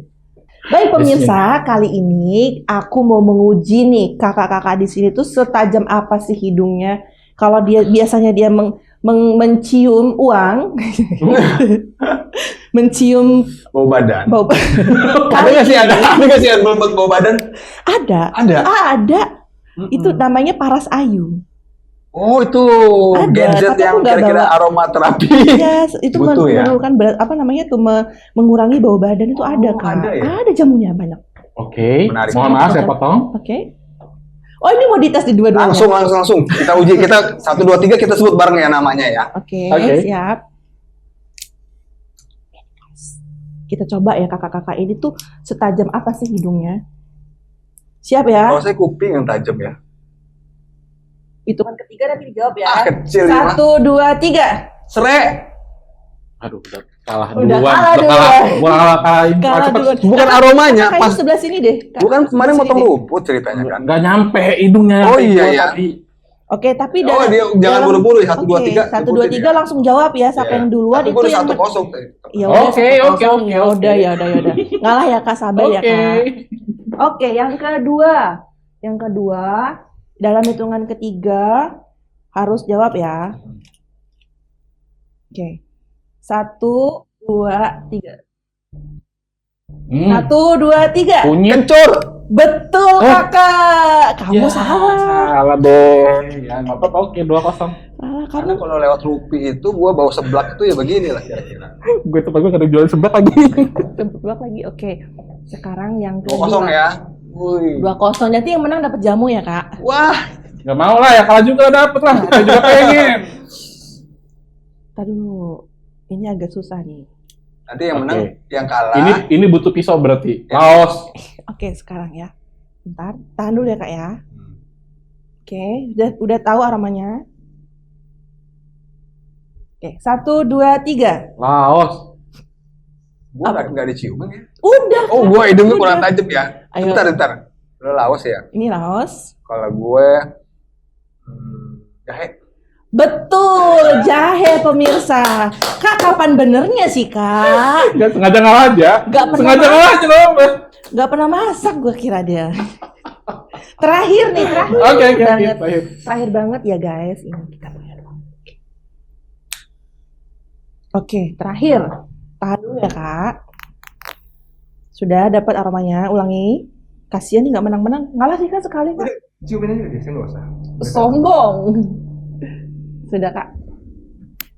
Speaker 2: Baik pemirsa, kali ini aku mau menguji nih kakak-kakak di sini tuh setajam apa sih hidungnya. Kalau dia biasanya dia mencium uang, mencium
Speaker 3: Bau badan.
Speaker 2: Kali
Speaker 3: Ada nggak sih bau badan?
Speaker 2: ada. Itu namanya paras ayu.
Speaker 3: Oh, itu
Speaker 2: Ada,
Speaker 3: gadget
Speaker 2: tapi
Speaker 3: yang
Speaker 2: aku nggak
Speaker 3: kira-kira
Speaker 2: bawa.
Speaker 3: aromaterapi.
Speaker 2: Ya, itu
Speaker 3: Butuh ya?
Speaker 2: memerlukan apa namanya tuh mengurangi bau badan itu ada kan?
Speaker 3: ada ya?
Speaker 2: Ada jamunya banyak.
Speaker 1: Oke,
Speaker 3: Menarik.
Speaker 1: mohon maaf saya potong.
Speaker 2: Oke. Oh ini mau dites di dua-duanya.
Speaker 3: Langsung. Kita uji, kita 1, 2, 3 kita sebut bareng ya namanya ya.
Speaker 2: Oke,
Speaker 1: Oke.
Speaker 2: siap. Kita coba ya kakak-kakak ini tuh setajam apa sih hidungnya? Siap ya?
Speaker 3: Kalau saya kuping yang tajam ya.
Speaker 2: Hitungan ketiga nanti dijawab ya.
Speaker 3: Kecil ya.
Speaker 2: 1, 2, 3.
Speaker 3: Sere.
Speaker 1: Aduh, udah kalah
Speaker 2: Udah
Speaker 1: duluan.
Speaker 2: kalah duluan.
Speaker 1: Kalah
Speaker 2: duluan.
Speaker 3: Bukan aromanya,
Speaker 2: Kakak
Speaker 3: pas
Speaker 2: ini sebelah sini deh. Kak.
Speaker 3: bukan kemarin
Speaker 2: Sebelah
Speaker 3: motong
Speaker 2: sini deh.
Speaker 3: rumput ceritanya kan.
Speaker 1: Nggak nyampe hidungnya.
Speaker 3: Oh,
Speaker 1: Kayak
Speaker 3: iya,
Speaker 1: gua
Speaker 3: iya.
Speaker 1: tadi.
Speaker 2: Oke, tapi
Speaker 3: Oh, dia jangan buru-buru ya. 1, 2, 3.
Speaker 2: 1, 2, 3 langsung jawab ya. Siapa yang duluan
Speaker 3: Tapi
Speaker 2: itu
Speaker 3: gue udah
Speaker 2: yang
Speaker 3: 1-0 tadi.
Speaker 2: Ya udah,
Speaker 1: Oke,
Speaker 2: 1-0.
Speaker 1: oke.
Speaker 2: Ya udah. Ngalah ya Kak, sabar ya
Speaker 1: Oke.
Speaker 2: Kak. Oke, yang kedua. Yang kedua, dalam hitungan ketiga harus jawab ya. Oke. 1, 2, 3. 1, 2, 3.
Speaker 1: Kunyit.
Speaker 3: Kencur.
Speaker 2: Betul Kakak. Kamu
Speaker 1: Ya,
Speaker 2: salah.
Speaker 1: Salah dong. Ya, nggak apa-apa. Oke, 2-0.
Speaker 2: Salah
Speaker 3: Karena
Speaker 2: kamu.
Speaker 3: kalau lewat Rupi itu gue bawa seblak itu ya begini lah kira-kira.
Speaker 1: Gue tempat gue ada jualan sebelah lagi.
Speaker 2: Tebak lagi. Oke. Sekarang yang
Speaker 3: 2-0
Speaker 2: kedua.
Speaker 3: ya. Wih.
Speaker 2: 2-0. Nanti yang menang dapat jamu ya Kak.
Speaker 3: Wah.
Speaker 1: Nggak mau lah, ya kalah juga dapet lah. Saya juga pengen.
Speaker 2: Tadi dulu. Ini agak susah nih.
Speaker 3: Nanti yang menang,
Speaker 1: Oke.
Speaker 3: yang kalah.
Speaker 1: Ini butuh pisau berarti. Laos.
Speaker 2: Oke, sekarang ya. Bentar, tahan dulu ya Kak ya. Oke, udah tahu aromanya? Oke, 1, 2, 3.
Speaker 1: Laos.
Speaker 3: Gue nggak diciumin ya.
Speaker 2: Udah.
Speaker 3: Oh,
Speaker 2: Kak.
Speaker 3: gue hidungnya
Speaker 2: Udah.
Speaker 3: kurang tajam ya.
Speaker 2: Ayo.
Speaker 3: Bentar. Lo Laos ya.
Speaker 2: Ini Laos.
Speaker 3: Kalau gue jahe.
Speaker 2: Betul, jahe pemirsa. Kak, kapan benernya sih Kak?
Speaker 1: Nggak sengaja ngalah aja.
Speaker 2: Nggak pernah
Speaker 1: Sengaja
Speaker 2: masak.
Speaker 1: ngalah aja loh.
Speaker 2: Gak pernah masak gue kira dia. Terakhir nih, terakhir.
Speaker 1: Oke.
Speaker 2: banget.
Speaker 1: Terakhir.
Speaker 2: Terakhir banget ya guys. Ini kita bayar. Oke, terakhir. Tahan dulu ya Kak. Sudah dapat aromanya, ulangi. Kasian nih nggak menang-menang. Ngalah sih Kak sekali Kak.
Speaker 3: Ciumin aja deh, saya nggak usah.
Speaker 2: Sombong. Sudah Kak.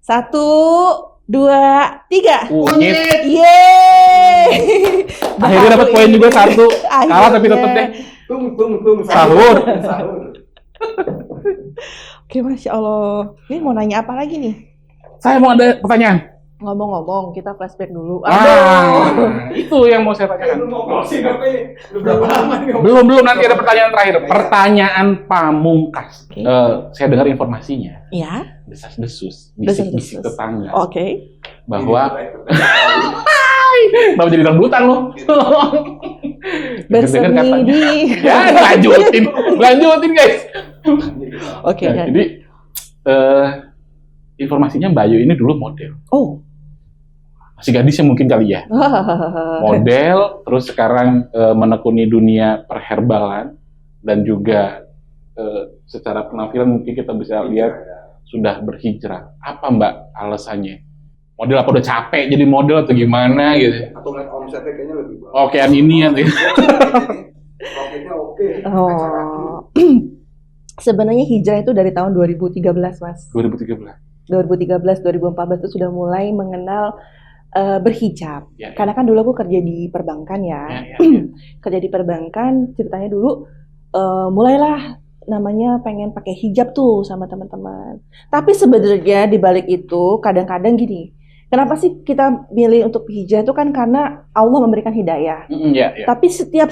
Speaker 2: 1, 2, 3.
Speaker 1: Kunyit.
Speaker 2: Yeay.
Speaker 1: Akhirnya dapat poin juga 1. Kalah tapi tetap deh.
Speaker 3: Tung.
Speaker 1: Sahur.
Speaker 2: Oke, Masya Allah. Ini mau nanya apa lagi nih?
Speaker 1: Saya mau ada pertanyaan.
Speaker 2: Ngomong-ngomong, kita flashback dulu.
Speaker 1: Itu yang mau saya tanyakan. Belum nanti ada pertanyaan terakhir. Pertanyaan pamungkas.
Speaker 2: Oke.
Speaker 1: Saya dengar informasinya.
Speaker 2: Ya,
Speaker 1: Desas-desus,
Speaker 2: Desas-desus.
Speaker 1: bisik-bisik tetangga
Speaker 2: oke.
Speaker 1: bahwa kenapa jadi dangdutan lo?
Speaker 2: Bersemi
Speaker 1: Dengar-dengar katanya.
Speaker 2: di.
Speaker 1: Ya, lanjutin guys.
Speaker 2: Oke,
Speaker 1: Ya,
Speaker 2: dan.
Speaker 1: jadi informasinya Mbak Ayu ini dulu model.
Speaker 2: Oh.
Speaker 1: Masih gadisnya mungkin kali ya. Model, terus sekarang menekuni dunia perherbalan dan juga secara penampilan mungkin kita bisa lihat sudah berhijrah. Apa Mbak alasannya? Model apa udah capek jadi model atau gimana gitu?
Speaker 3: Atau lihat omsetnya kayaknya lebih bagus.
Speaker 1: Oke, ini ya.
Speaker 3: Profitnya oke.
Speaker 2: Oh. Sebenarnya hijrah itu dari tahun 2013, Mas.
Speaker 1: 2013.
Speaker 2: 2013, 2014 itu sudah mulai mengenal berhijab.
Speaker 1: Ya,
Speaker 2: Karena kan dulu aku kerja di perbankan ya.
Speaker 1: ya.
Speaker 2: Kerja di perbankan, ceritanya dulu mulailah namanya pengen pakai hijab tuh sama teman-teman. Tapi sebenarnya di balik itu kadang-kadang gini, kenapa sih kita milih untuk hijrah itu kan karena Allah memberikan hidayah.
Speaker 1: Ya.
Speaker 2: Tapi setiap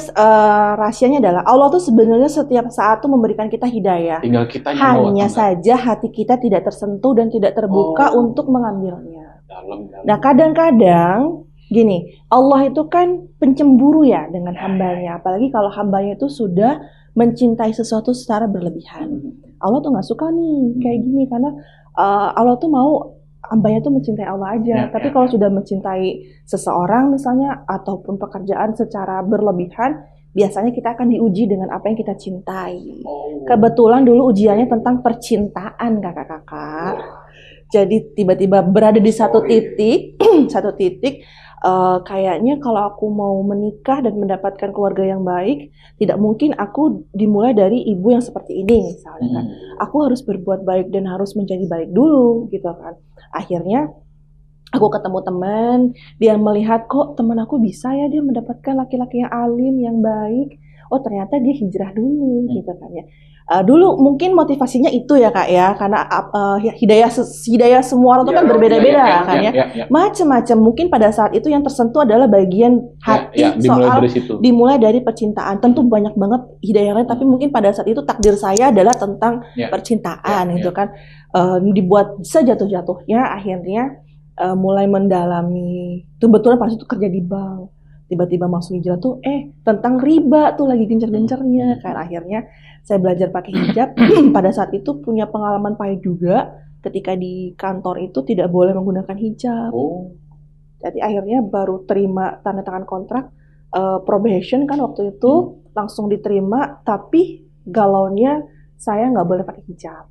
Speaker 2: rahasianya adalah Allah tuh sebenarnya setiap saat tuh memberikan kita hidayah.
Speaker 1: Tinggal kita yang mau
Speaker 2: Hanya
Speaker 1: atau enggak.
Speaker 2: saja hati kita tidak tersentuh dan tidak terbuka
Speaker 1: Oh.
Speaker 2: untuk mengambilnya.
Speaker 1: Dalam.
Speaker 2: Nah kadang-kadang Gini, Allah itu kan pencemburu ya dengan hambanya. Apalagi kalau hambanya itu sudah mencintai sesuatu secara berlebihan. Allah tuh nggak suka nih kayak gini karena Allah tuh mau hambanya tuh mencintai Allah aja. Tapi kalau sudah mencintai seseorang misalnya ataupun pekerjaan secara berlebihan, biasanya kita akan diuji dengan apa yang kita cintai. Kebetulan dulu ujiannya tentang percintaan kakak-kakak. Jadi tiba-tiba berada di satu titik, kayaknya kalau aku mau menikah dan mendapatkan keluarga yang baik, tidak mungkin aku dimulai dari ibu yang seperti ini misalnya kan. Aku harus berbuat baik dan harus menjadi baik dulu gitu kan. Akhirnya aku ketemu teman, dia melihat kok teman aku bisa ya dia mendapatkan laki-laki yang alim, yang baik. Oh ternyata dia hijrah dulu gitu kan ya. Dulu mungkin motivasinya itu ya kak ya, karena hidayah semua orang itu kan berbeda-beda kan ya. Macam-macam, mungkin pada saat itu yang tersentuh adalah bagian hati dimulai dari percintaan. Tentu banyak banget hidayahnya, tapi mungkin pada saat itu takdir saya adalah tentang percintaan gitu kan. Dibuat sejatuh-jatuhnya akhirnya mulai mendalami. Kebetulan pas itu kerja di bank. Tiba-tiba masuk hijrah tuh tentang riba tuh lagi gencar-gencarnya kan. Akhirnya saya belajar pakai hijab. Pada saat itu punya pengalaman pahit juga ketika di kantor itu tidak boleh menggunakan hijab. Jadi akhirnya baru terima tanda tangan kontrak probation kan waktu itu langsung diterima, tapi galaunya saya nggak boleh pakai hijab.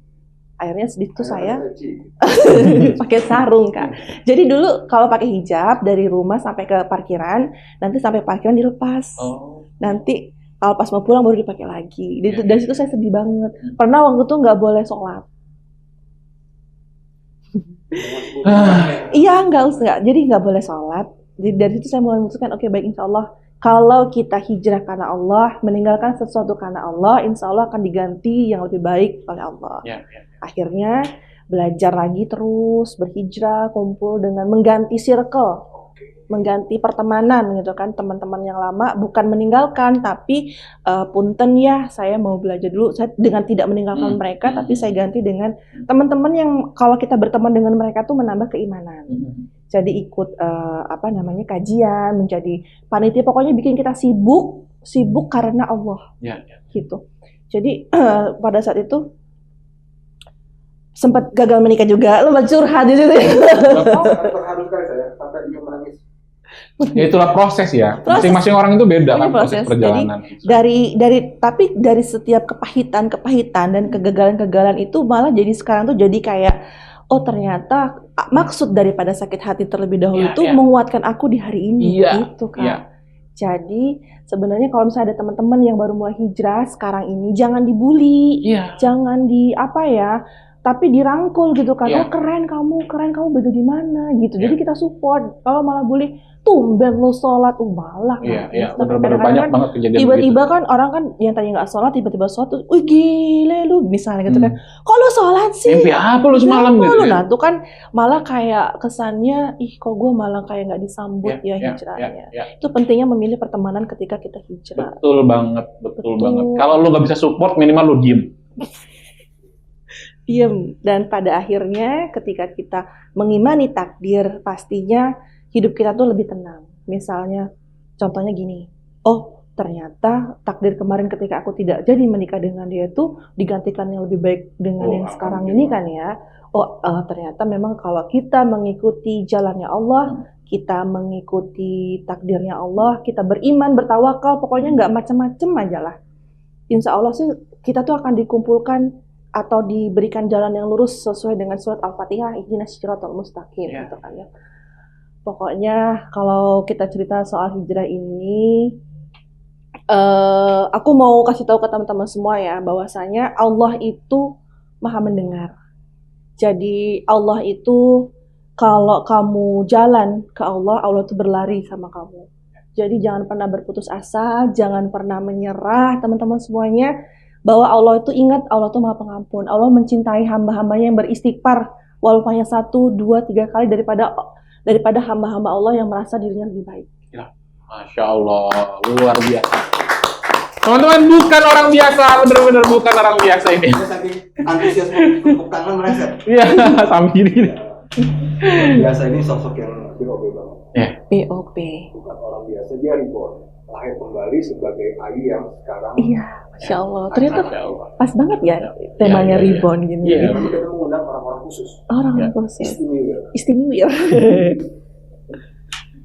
Speaker 2: Akhirnya sedikit saya pakai sarung kak. Jadi dulu kalau pakai hijab dari rumah sampai ke parkiran, nanti sampai parkiran dilepas. Nanti kalau pas mau pulang baru dipakai lagi. Dari situ saya sedih banget. Pernah waktu itu nggak boleh sholat. Iya nggak usah. Jadi nggak boleh sholat. Jadi dari situ saya mulai memutuskan oke, baik insya Allah. Kalau kita hijrah karena Allah, meninggalkan sesuatu karena Allah, insya Allah akan diganti yang lebih baik oleh Allah. Akhirnya belajar lagi terus, berhijrah, kumpul dengan mengganti circle, mengganti pertemanan gitu kan, teman-teman yang lama, bukan meninggalkan, tapi punten ya, saya mau belajar dulu, saya dengan tidak meninggalkan mereka, tapi saya ganti dengan teman-teman yang kalau kita berteman dengan mereka tuh menambah keimanan. Jadi ikut kajian, menjadi panitia, pokoknya bikin kita sibuk karena Allah, gitu. Jadi pada saat itu sempat gagal menikah juga, lo curhat di situ.
Speaker 3: Terharu sekali saya sampai ingin menangis.
Speaker 1: Ya itulah proses ya. Masing-masing orang itu beda kan proses perjalanan.
Speaker 2: Jadi dari setiap kepahitan dan kegagalan itu malah jadi sekarang tuh jadi kayak ternyata maksud daripada sakit hati terlebih dahulu itu menguatkan aku di hari ini gitu kan. Jadi sebenarnya kalau misalnya ada teman-teman yang baru mulai hijrah sekarang ini, jangan dibully, jangan tapi dirangkul gitu kan. Oh keren kamu beda di mana gitu. Jadi kita support. Kalau malah bully, tumben lo sholat, malah.
Speaker 1: Bener-bener banyak banget kejadian
Speaker 2: tiba-tiba gitu. Kan orang kan yang tadi nggak sholat tiba-tiba sholat tuh, wih gile lu misalnya gitu kan. Kok lo sholat sih?
Speaker 1: Mimpi apa lu semalam gitu?
Speaker 2: Nah tuh kan malah kayak kesannya, kok gue malah kayak nggak disambut hijrahnya. Itu pentingnya memilih pertemanan ketika kita hijrah.
Speaker 1: Betul banget. Kalau lu nggak bisa support, minimal lu diem.
Speaker 2: Dan pada akhirnya ketika kita mengimani takdir, pastinya hidup kita tuh lebih tenang. Misalnya contohnya gini, ternyata takdir kemarin ketika aku tidak jadi menikah dengan dia itu digantikan yang lebih baik dengan yang sekarang ini kan ya. Ternyata memang kalau kita mengikuti jalannya Allah, kita mengikuti takdirnya Allah, kita beriman, bertawakal, pokoknya nggak macam-macam aja lah. Insya Allah sih kita tuh akan dikumpulkan atau diberikan jalan yang lurus sesuai dengan surat Al-Fatihah, ihdinas siratal mustaqim gitu kan ya. Pokoknya kalau kita cerita soal hijrah ini, aku mau kasih tahu ke teman-teman semua ya, bahwasanya Allah itu Maha mendengar. Jadi Allah itu kalau kamu jalan ke Allah, Allah itu berlari sama kamu. Jadi jangan pernah berputus asa, jangan pernah menyerah teman-teman semuanya. Bahwa Allah itu ingat, Allah itu Maha Pengampun. Allah mencintai hamba-hambanya yang beristighfar walaupun hanya 1, 2, 3 kali daripada hamba-hamba Allah yang merasa dirinya lebih baik.
Speaker 1: Ya, Masya Allah, luar biasa. Teman-teman bukan orang biasa, benar-benar bukan orang biasa ini.
Speaker 3: Saking antusias tepuk tangan meleset.
Speaker 1: Iya, sambil gini.
Speaker 3: Biasa ini sosok yang BOB banget.
Speaker 2: BOP.
Speaker 3: Bukan orang biasa, dia reborn. Lahir kembali sebagai Ayu yang sekarang.
Speaker 2: Iya, Masya Allah. Ternyata pas banget ya temanya reborn gini.
Speaker 1: Iya.
Speaker 3: Jadi kita mengundang orang-orang khusus.
Speaker 2: Orang khusus.
Speaker 3: Istimewa.
Speaker 2: Istimewa.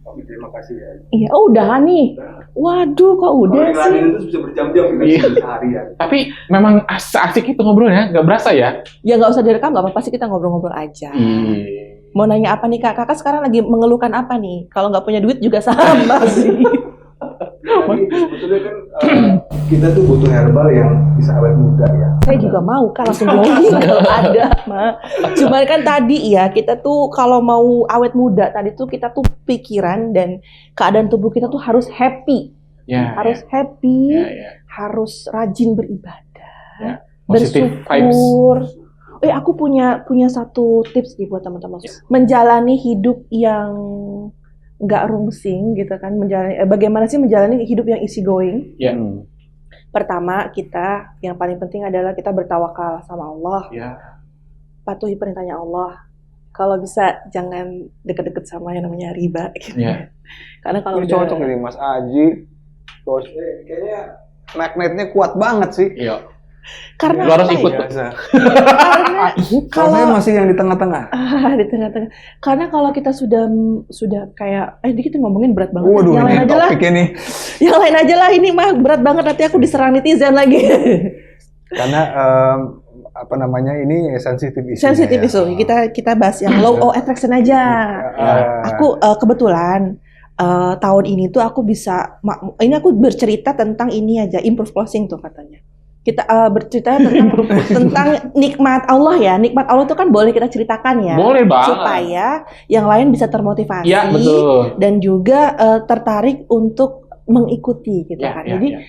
Speaker 3: Tapi terima kasih ya.
Speaker 2: Iya, udah nih. Waduh, kok udah
Speaker 3: Kalau
Speaker 2: sih?
Speaker 3: yang itu bisa berjam-jam, kita bisa seharian.
Speaker 1: Tapi memang asik itu ngobrolnya, nggak berasa ya?
Speaker 2: Ya nggak usah direkam, nggak apa-apa sih, kita ngobrol-ngobrol aja. Mau nanya apa nih Kak? Kakak sekarang lagi mengeluhkan apa nih? Kalau nggak punya duit juga sama sih.
Speaker 3: Tapi sebetulnya kan kita tuh butuh herbal yang bisa awet muda ya.
Speaker 2: Saya juga mau Kak, langsung jogging kalau ada mah. Cuman kan tadi ya, kita tuh kalau mau awet muda tadi tuh kita tuh pikiran dan keadaan tubuh kita tuh harus happy. Harus happy, harus rajin beribadah, bersyukur. Aku punya satu tips nih buat teman-teman. Menjalani hidup yang nggak rungsing gitu kan, bagaimana sih menjalani hidup yang easy going? Pertama, kita yang paling penting adalah kita bertawakal sama Allah. Patuhi perintahnya Allah. Kalau bisa jangan deket-deket sama yang namanya riba gitu. Karena kalau
Speaker 3: cocok nih Mas Aji. Kayaknya magnetnya kuat banget sih.
Speaker 2: Karena
Speaker 1: harus ikut.
Speaker 2: Karena
Speaker 3: kalau saya masih yang di tengah-tengah.
Speaker 2: Di tengah-tengah. Karena kalau kita sudah kayak kita ngomongin berat banget.
Speaker 3: Waduh,
Speaker 2: yang lain aja lah. Yang lain aja lah, ini mah berat banget, nanti aku diserang netizen lagi.
Speaker 3: Karena apa namanya, ini sensitif isu.
Speaker 2: Sensitif isu. Kita bahas yang law of attraction aja. Aku kebetulan tahun ini tuh aku bisa, ini aku bercerita tentang ini aja, improve closing tuh katanya. Kita bercerita tentang nikmat Allah ya. Nikmat Allah itu kan boleh kita ceritakan ya.
Speaker 1: Boleh banget.
Speaker 2: Supaya yang lain bisa termotivasi.
Speaker 1: Betul.
Speaker 2: Dan juga tertarik untuk mengikuti gitu kan. Jadi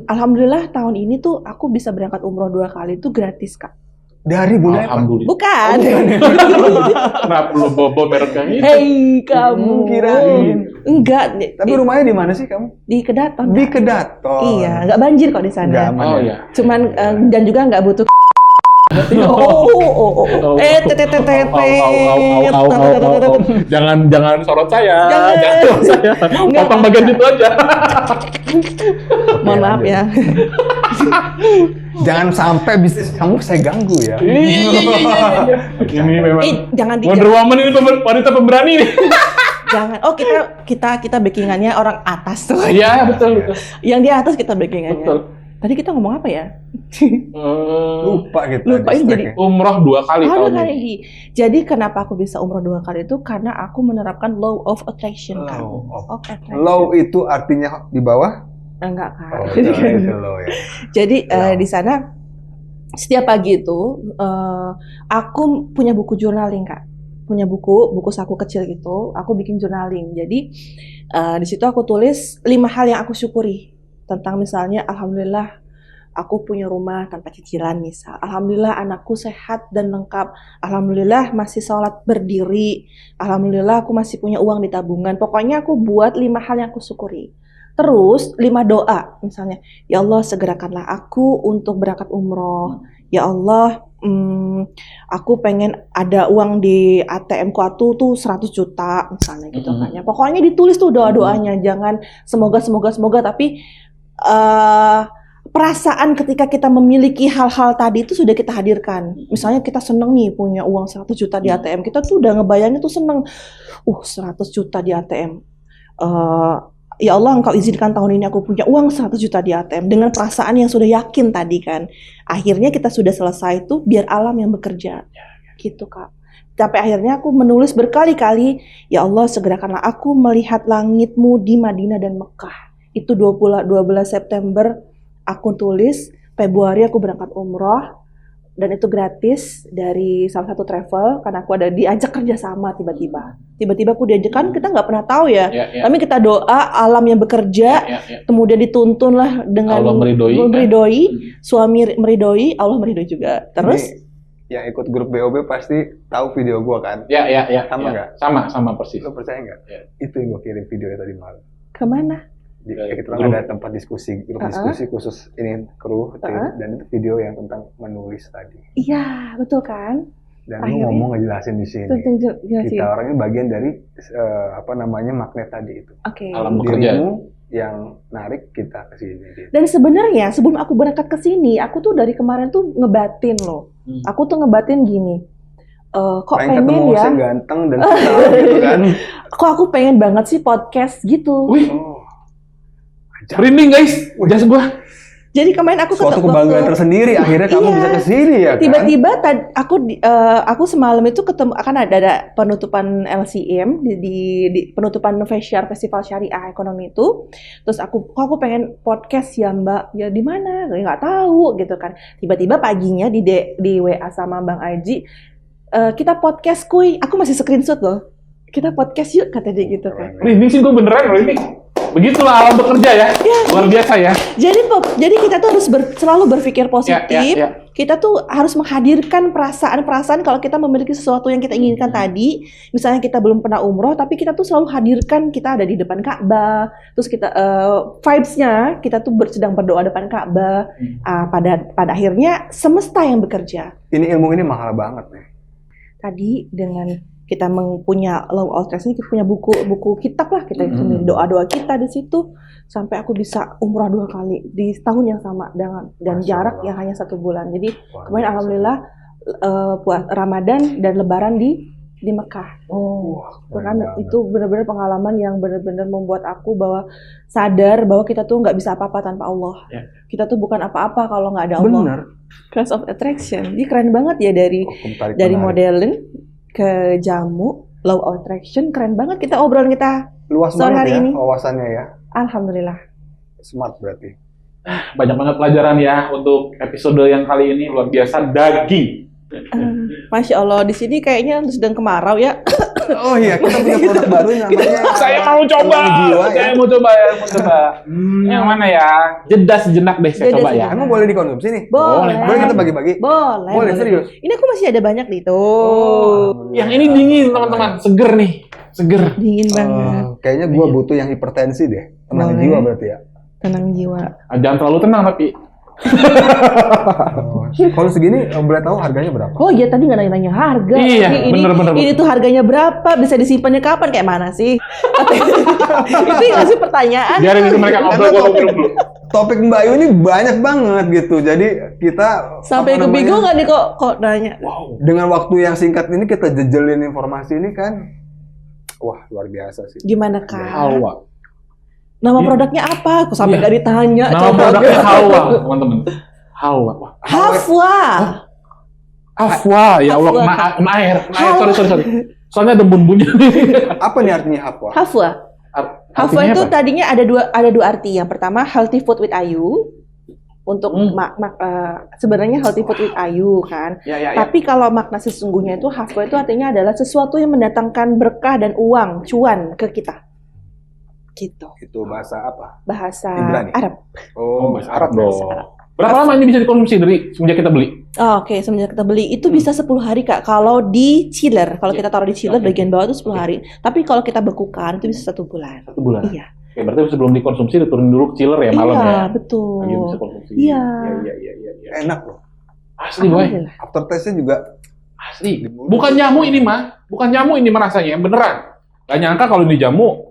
Speaker 2: alhamdulillah tahun ini tuh aku bisa berangkat umroh 2 kali itu gratis Kak.
Speaker 3: Dari bulan
Speaker 1: Alhamdulillah.
Speaker 2: Bukan.
Speaker 1: Kenapa lu bobo mereknya itu?
Speaker 2: Hei kamu.
Speaker 3: Kirain.
Speaker 2: Enggak.
Speaker 3: Tapi rumahnya di mana sih kamu?
Speaker 2: Di Kedaton.
Speaker 3: Di Kedaton.
Speaker 2: Iya, nggak banjir kok di sana.
Speaker 3: Nggak aman ya.
Speaker 2: Cuman dan juga nggak butuh.
Speaker 1: Jangan sorot saya. Jangan sorot saya. Potong bagian itu aja.
Speaker 2: Mohon maaf ya.
Speaker 3: Jangan sampai bisnis kamu saya ganggu ya.
Speaker 1: Ini memang.
Speaker 2: Jangan
Speaker 1: Wonder Woman ini wanita pemberani nih.
Speaker 2: Jangan. Oh, kita backingannya orang atas tuh.
Speaker 1: Iya, betul.
Speaker 2: Yang di atas kita backingannya.
Speaker 1: Betul.
Speaker 2: Tadi kita ngomong apa ya?
Speaker 3: Lupa gitu.
Speaker 2: Lupa ini jadi
Speaker 1: umroh 2 kali tahun ini.
Speaker 2: Jadi kenapa aku bisa umroh 2 kali itu karena aku menerapkan law of attraction kan.
Speaker 3: Law itu artinya di bawah?
Speaker 2: Enggak kan.
Speaker 3: Itu law ya.
Speaker 2: Jadi di sana setiap pagi itu aku punya buku journaling Kak. Punya buku saku kecil gitu. Aku bikin journaling. Jadi di situ aku tulis 5 hal yang aku syukuri. Tentang misalnya, alhamdulillah aku punya rumah tanpa cicilan misal. Alhamdulillah anakku sehat dan lengkap. Alhamdulillah masih sholat berdiri. Alhamdulillah aku masih punya uang di tabungan. Pokoknya aku buat 5 hal yang aku syukuri. Terus 5 doa misalnya. Ya Allah segerakanlah aku untuk berangkat umroh. Ya Allah aku pengen ada uang di ATM-ku tuh 100 juta misalnya gitu kan ya. Pokoknya ditulis tuh doa-doanya. Jangan semoga tapi perasaan ketika kita memiliki hal-hal tadi itu sudah kita hadirkan. Misalnya kita seneng nih punya uang 100 juta di ATM, kita tuh udah ngebayangin tuh seneng. 100 juta di ATM. Ya Allah engkau izinkan tahun ini aku punya uang 100 juta di ATM. Dengan perasaan yang sudah yakin tadi kan. Akhirnya kita sudah selesai tuh biar alam yang bekerja. Gitu Kak. Sampai akhirnya aku menulis berkali-kali, ya Allah segerakanlah aku melihat langitmu di Madinah dan Mekah. Itu 12 September aku tulis, Februari aku berangkat umroh, dan itu gratis dari salah satu travel, karena aku ada diajak kerjasama tiba-tiba aku diajak, kan kita nggak pernah tahu ya. Tapi kita doa, alam yang bekerja, kemudian dituntun lah dengan
Speaker 1: Allah
Speaker 2: meridoi, suami meridoi, Allah meridoi juga. Terus
Speaker 3: yang ikut grup BOB pasti tahu video gua kan?
Speaker 1: Ya.
Speaker 3: Sama nggak?
Speaker 1: Sama persis.
Speaker 3: Lo percaya nggak? Itu yang gua kirim videonya tadi malam.
Speaker 2: Kemana?
Speaker 3: Kita ada tempat diskusi, grup diskusi khusus ini kru, dan itu video yang tentang menulis tadi.
Speaker 2: Iya, betul kan?
Speaker 3: Dan lu ngomong ngejelasin di sini. Kita orang ini bagian dari magnet tadi itu.
Speaker 1: Alam bekerja.
Speaker 3: Dirimu yang narik kita ke sini. Gitu.
Speaker 2: Dan sebenarnya sebelum aku berangkat ke sini, aku tuh dari kemarin tuh ngebatin loh. Aku tuh ngebatin gini. Kok pengen ya?
Speaker 3: Ketemu ganteng dan gitu kan.
Speaker 2: Kok aku pengen banget sih podcast gitu.
Speaker 1: Wih. Merinding guys, jas gua.
Speaker 2: Jadi kemarin aku
Speaker 3: suatu kebanggaan tersendiri akhirnya kamu bisa ke sini ya kan.
Speaker 2: Tiba-tiba aku semalam itu ketemu akan ada penutupan LCM di penutupan Festival Syariah Ekonomi itu. Terus aku pengen podcast ya Mbak. Ya di mana? Nggak tahu gitu kan. Tiba-tiba paginya di WA sama Bang Aji, kita podcast kuy. Aku masih screenshot loh. Kita podcast yuk kata dia gitu kan.
Speaker 1: Ini sih gue beneran loh ini. Begitulah alam bekerja ya. Luar biasa ya.
Speaker 2: Jadi kita tuh harus selalu berpikir positif. Kita tuh harus menghadirkan perasaan-perasaan kalau kita memiliki sesuatu yang kita inginkan tadi. Misalnya kita belum pernah umroh, tapi kita tuh selalu hadirkan kita ada di depan Ka'bah. Terus kita vibes-nya kita tuh sedang berdoa depan Ka'bah. Pada akhirnya semesta yang bekerja.
Speaker 3: Ini ilmu ini mahal banget nih.
Speaker 2: Tadi dengan kita punya Law of Attraction, kita punya buku kitab lah, kita doa-doa kita di situ sampai aku bisa umrah 2 kali di tahun yang sama dan jarak yang hanya 1 bulan. Jadi kemarin alhamdulillah Ramadan dan Lebaran di Mekah. Kan itu benar-benar pengalaman yang benar-benar membuat aku sadar bahwa kita tuh nggak bisa apa-apa tanpa Allah. Kita tuh bukan apa-apa kalau nggak ada Allah.
Speaker 3: Bener.
Speaker 2: Class of Attraction. Jadi keren banget ya dari modeling ke jamu, Law of Attraction, keren banget kita obrolan kita
Speaker 3: luas
Speaker 2: sore hari ini.
Speaker 3: Wawasannya ya.
Speaker 2: Alhamdulillah.
Speaker 3: Smart berarti.
Speaker 1: Banyak banget pelajaran ya untuk episode yang kali ini, luar biasa. Daging.
Speaker 2: Masya Allah, di sini kayaknya sedang kemarau ya.
Speaker 3: Oh iya, kita punya produk baru namanya.
Speaker 1: Saya mau coba. Mau coba. Yang mana ya? Jeda sejenak deh saya coba ya.
Speaker 3: Emang boleh dikonsumsi nih?
Speaker 2: Boleh.
Speaker 3: Boleh kita bagi-bagi?
Speaker 2: Boleh
Speaker 3: serius.
Speaker 2: Ini aku masih ada banyak nih tuh.
Speaker 1: Yang ini dingin teman-teman, seger nih. Seger.
Speaker 2: Dingin banget.
Speaker 3: Kayaknya gua butuh yang hipertensi deh. Tenang jiwa berarti ya.
Speaker 2: Tenang jiwa.
Speaker 1: Jangan terlalu tenang tapi.
Speaker 3: Kalau segini boleh tahu harganya berapa?
Speaker 2: Oh iya, tadi nggak nanya harga.
Speaker 1: Iya, bener.
Speaker 2: Ini tuh harganya berapa? Bisa disimpannya kapan? Kayak mana sih? Itu nggak sih pertanyaan?
Speaker 1: Biarin itu mereka ngobrol dulu.
Speaker 3: Topik Mbak Ayu ini banyak banget gitu. Jadi kita
Speaker 2: sampai kebingungan nih kok nanya.
Speaker 3: Wow. Dengan waktu yang singkat ini kita jejelin informasi ini kan, wah luar biasa sih.
Speaker 2: Gimana Kak?
Speaker 1: Halwa.
Speaker 2: Nama produknya apa? Aku sampai nggak ditanya.
Speaker 1: Nama produknya Halwa, teman-teman. Halwa. Hafwa, ya Allah, air. Sorry. Soalnya ada bun-bunnya.
Speaker 3: Apa nih artinya Hafwa?
Speaker 2: Hafwa itu tadinya ada dua arti. Yang pertama healthy food with Ayu. Untuk sebenarnya healthy food with Ayu kan. Tapi kalau makna sesungguhnya itu Hafwa itu artinya adalah sesuatu yang mendatangkan berkah dan uang, cuan ke kita. Gitu.
Speaker 3: Itu bahasa apa?
Speaker 2: Bahasa
Speaker 3: Ibrani?
Speaker 2: Arab.
Speaker 3: Oh, bahasa Arab dong.
Speaker 1: Berapa lama ini bisa dikonsumsi dari semenjak kita beli?
Speaker 2: Oke, semenjak kita beli itu bisa 10 hari Kak. Kalau di chiller, kalau kita taruh di chiller bagian bawah itu 10 hari. Tapi kalau kita bekukan itu bisa 1 bulan.
Speaker 1: 1 bulan.
Speaker 2: Iya.
Speaker 1: Oke, berarti sebelum dikonsumsi diturunin dulu ke chiller ya malam ya.
Speaker 2: Iya, betul.
Speaker 1: Lagi bisa konsumsi.
Speaker 2: Iya.
Speaker 3: Enak loh.
Speaker 1: Asli boy.
Speaker 3: After taste-nya juga
Speaker 1: asli. Bukan jamu ini mah. Bukan jamu ini rasanya, beneran. Gak nyangka kalau ini jamu.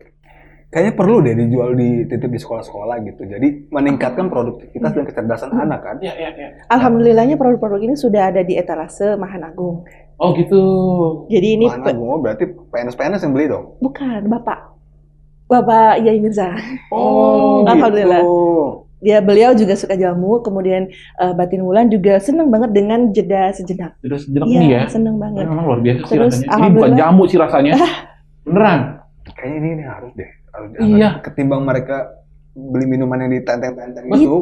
Speaker 3: Kayaknya perlu deh dijual titip di sekolah-sekolah gitu. Jadi meningkatkan produktivitas dan kecerdasan anak kan.
Speaker 1: Iya.
Speaker 2: Alhamdulillahnya produk-produk ini sudah ada di etalase Mahan Agung.
Speaker 1: Oh gitu.
Speaker 2: Jadi ini
Speaker 3: Mahan Agung berarti PNS yang beli dong?
Speaker 2: Bukan, Bapak Yai Mirza.
Speaker 3: Oh,
Speaker 2: Alhamdulillah.
Speaker 3: Gitu.
Speaker 2: Beliau juga suka jamu, kemudian Batin Wulan juga senang banget dengan jeda sejenak.
Speaker 1: Jeda sejenak ini ya?
Speaker 2: Senang banget.
Speaker 1: Memang luar biasa sih
Speaker 2: Terus,
Speaker 1: rasanya. Ini bukan jamu sih rasanya. Beneran.
Speaker 3: Kayaknya ini harus deh.
Speaker 1: Iya.
Speaker 3: Ketimbang mereka beli minuman yang ditenteng-tenteng
Speaker 1: itu.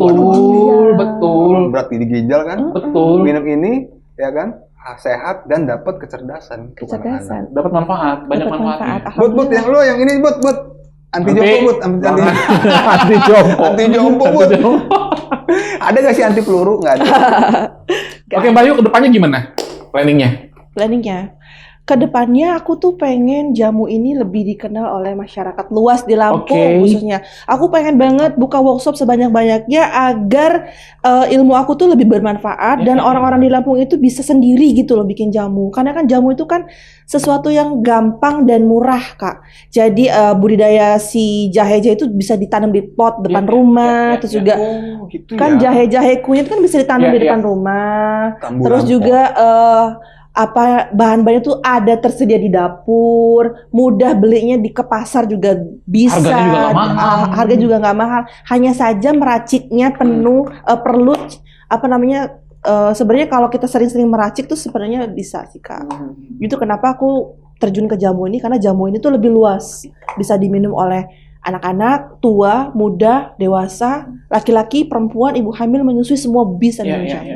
Speaker 1: Betul.
Speaker 3: Berat di ginjal kan?
Speaker 1: Betul.
Speaker 3: Minum ini, ya kan? Sehat dan dapat kecerdasan.
Speaker 1: Dapat manfaat, banyak manfaat.
Speaker 3: But yang ini but anti jompo but anti jompo but. Ada gak sih anti peluru? Nggak ada.
Speaker 1: Oke Mbak Ayu, kedepannya gimana planningnya?
Speaker 2: Kedepannya aku tuh pengen jamu ini lebih dikenal oleh masyarakat luas di Lampung khususnya. Aku pengen banget buka workshop sebanyak-banyaknya agar ilmu aku tuh lebih bermanfaat dan orang-orang di Lampung itu bisa sendiri gitu loh bikin jamu. Karena kan jamu itu kan sesuatu yang gampang dan murah, Kak. Jadi budidaya si jahe-jahe itu bisa ditanam di pot depan rumah, terus juga
Speaker 3: gitu
Speaker 2: kan jahe-jahe kunyit kan bisa ditanam di depan rumah. Terus juga bahan-bahannya tuh ada tersedia di dapur, mudah belinya ke pasar juga bisa. Harga juga nggak mahal. Hanya saja meraciknya perlu sebenarnya kalau kita sering-sering meracik tuh sebenarnya bisa sih, Kak. Itu kenapa aku terjun ke jamu ini, karena jamu ini tuh lebih luas, bisa diminum oleh anak-anak, tua, muda, dewasa, laki-laki, perempuan, ibu hamil, menyusui, semua bisa minum jamu.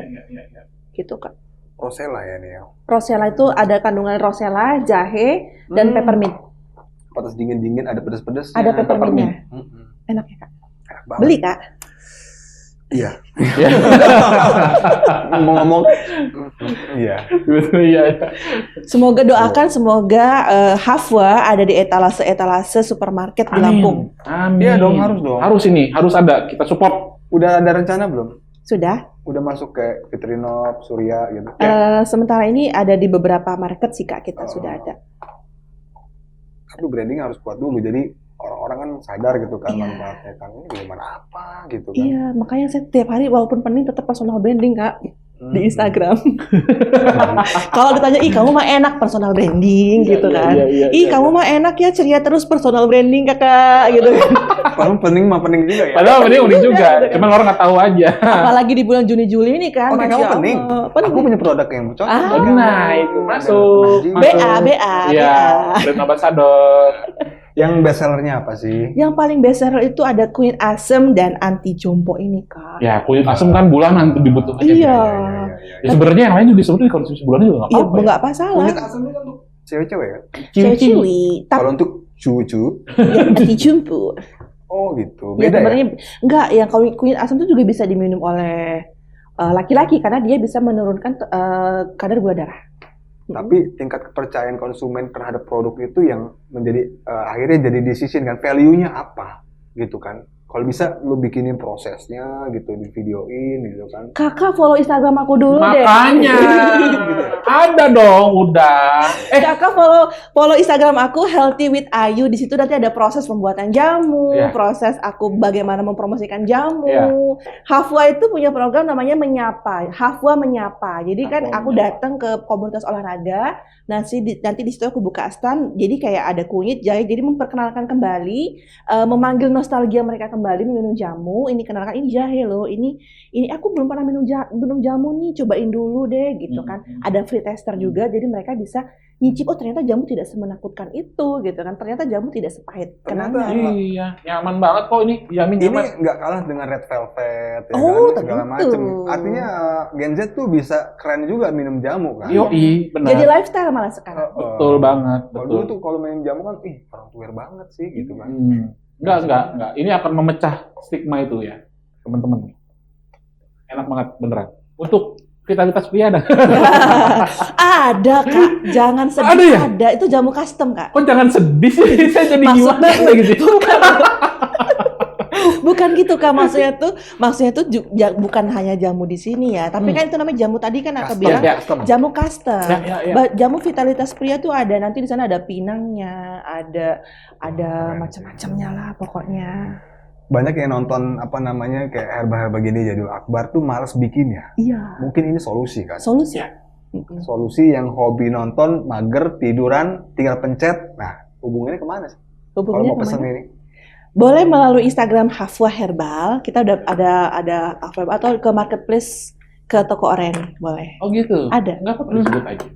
Speaker 2: Gitu, Kak.
Speaker 3: Rosella ya nih ya.
Speaker 2: Rosella itu ada kandungan rosella, jahe, dan peppermint.
Speaker 3: Panas dingin-dingin, ada pedas-pedasnya.
Speaker 2: Ada peppermintnya. Enak ya, Kak?
Speaker 3: Enak banget.
Speaker 2: Beli, Kak?
Speaker 3: Iya. Ngomong-ngomong, iya.
Speaker 2: Semoga doakan, semoga Hafwa ada di etalase supermarket di Lampung.
Speaker 1: Amin.
Speaker 3: Iya dong, harus dong.
Speaker 1: Harus ada, kita support.
Speaker 3: Udah ada rencana belum?
Speaker 2: Sudah.
Speaker 3: Udah masuk ke Vitrinop, Surya gitu?
Speaker 2: Sementara ini ada di beberapa market sih, Kak, kita sudah ada.
Speaker 3: Tapi branding harus kuat dulu, jadi orang-orang kan sadar gitu kan manfaatnya kan, ini gimana apa gitu kan. Iya,
Speaker 2: makanya saya tiap hari walaupun pening tetap personal branding, Kak, di Instagram. Kalau ditanya, kamu mah enak personal branding gitu kan. Kamu mah enak ya ceria terus personal branding, Kakak gitu kan.
Speaker 3: Padahal pening juga ya.
Speaker 1: Padahal pening juga, cuman orang nggak tahu aja.
Speaker 2: Apalagi di bulan Juni-Juli ini kan.
Speaker 3: Oke, kamu pening. Aku punya produk yang cocok.
Speaker 1: Nah, itu masuk.
Speaker 2: BA.
Speaker 1: Iya, brand ambassador.
Speaker 3: Yang best sellernya apa sih?
Speaker 2: Yang paling best seller itu ada kunyit asem dan anti jompo ini, Kak.
Speaker 1: Ya, kunyit asem kan bulanan tuh dibutuhkan.
Speaker 2: Iya.
Speaker 1: Ya, sebenarnya yang lain juga sebenarnya konsumsi bulanan juga nggak apa-apa.
Speaker 2: Iya, nggak masalah.
Speaker 3: Kunyit asem itu kan untuk cewek-cewek ya?
Speaker 2: Cewek-cewek.
Speaker 3: Kalau untuk cucu?
Speaker 2: Ya, anti jompo.
Speaker 3: Oh gitu, beda
Speaker 2: ya? Enggak, yang kunyit asam itu juga bisa diminum oleh laki-laki karena dia bisa menurunkan kadar gula darah.
Speaker 3: Tapi tingkat kepercayaan konsumen terhadap produk itu yang menjadi akhirnya jadi decision kan, value-nya apa gitu kan. Kalau bisa lu bikinin prosesnya gitu, di videoin gitu kan.
Speaker 2: Kakak follow Instagram aku dulu deh.
Speaker 1: Makanya ada dong, udah.
Speaker 2: Kakak follow Instagram aku Healthy with Ayu. Di situ nanti ada proses pembuatan jamu, proses aku bagaimana mempromosikan jamu. Hafwa itu punya program namanya Menyapa. Hafwa Menyapa. Jadi kan aku datang ke komunitas olahraga. Nanti di situ aku buka stand. Jadi kayak ada kunyit, jahe. Jadi memperkenalkan kembali, memanggil nostalgia mereka kembali minum jamu. Ini kenalkan, ini jahe loh. Ini aku belum pernah minum jamu nih. Cobain dulu deh gitu kan. Ada free tester juga. Jadi mereka bisa nyicip, oh ternyata jamu tidak semenakutkan itu gitu kan. Ternyata jamu tidak sepahit kenangan.
Speaker 1: Iya, nyaman banget kok ini. Jamin nyaman.
Speaker 3: Ini nggak kalah dengan Red Velvet ya kan, segala
Speaker 2: tentu.
Speaker 3: macem. Artinya Gen Z tuh bisa keren juga minum jamu kan.
Speaker 1: Benar.
Speaker 2: Jadi lifestyle malah sekarang.
Speaker 1: Betul banget.
Speaker 3: Kalau dulu tuh kalau minum jamu kan, orang tuir banget sih gitu kan.
Speaker 1: Enggak. Ini akan memecah stigma itu ya, teman-teman. Enak banget beneran. Untuk vitalitas pria ada.
Speaker 2: Ada, Kak. Jangan sedih.
Speaker 1: Ada ya?
Speaker 2: Ada. Itu jamu custom, Kak.
Speaker 1: Kok jangan sedih sih? Saya jadi gimana gitu.
Speaker 2: Bukan gitu, Kak. Maksudnya tuh bukan hanya jamu di sini ya. Tapi kan itu namanya jamu tadi kan aku bilang jamu custom. Jamu vitalitas pria tuh ada. Nanti di sana ada pinangnya, ada macam-macamnya lah pokoknya.
Speaker 3: Banyak yang nonton kayak herba-herba gini Jadul Akbar tuh malas bikin ya.
Speaker 2: Iya.
Speaker 3: Mungkin ini solusi kan.
Speaker 2: Solusi.
Speaker 3: Solusi yang hobi nonton, mager, tiduran, tinggal pencet. Nah, hubungannya kemana sih? Kalau mau pesen ini?
Speaker 2: Boleh melalui Instagram Hafwa Herbal. Kita udah ada Hafwa Herbal, atau ke marketplace, ke toko oren boleh.
Speaker 1: Oh gitu.
Speaker 2: Ada.
Speaker 1: Enggak apa-apa disebut aja.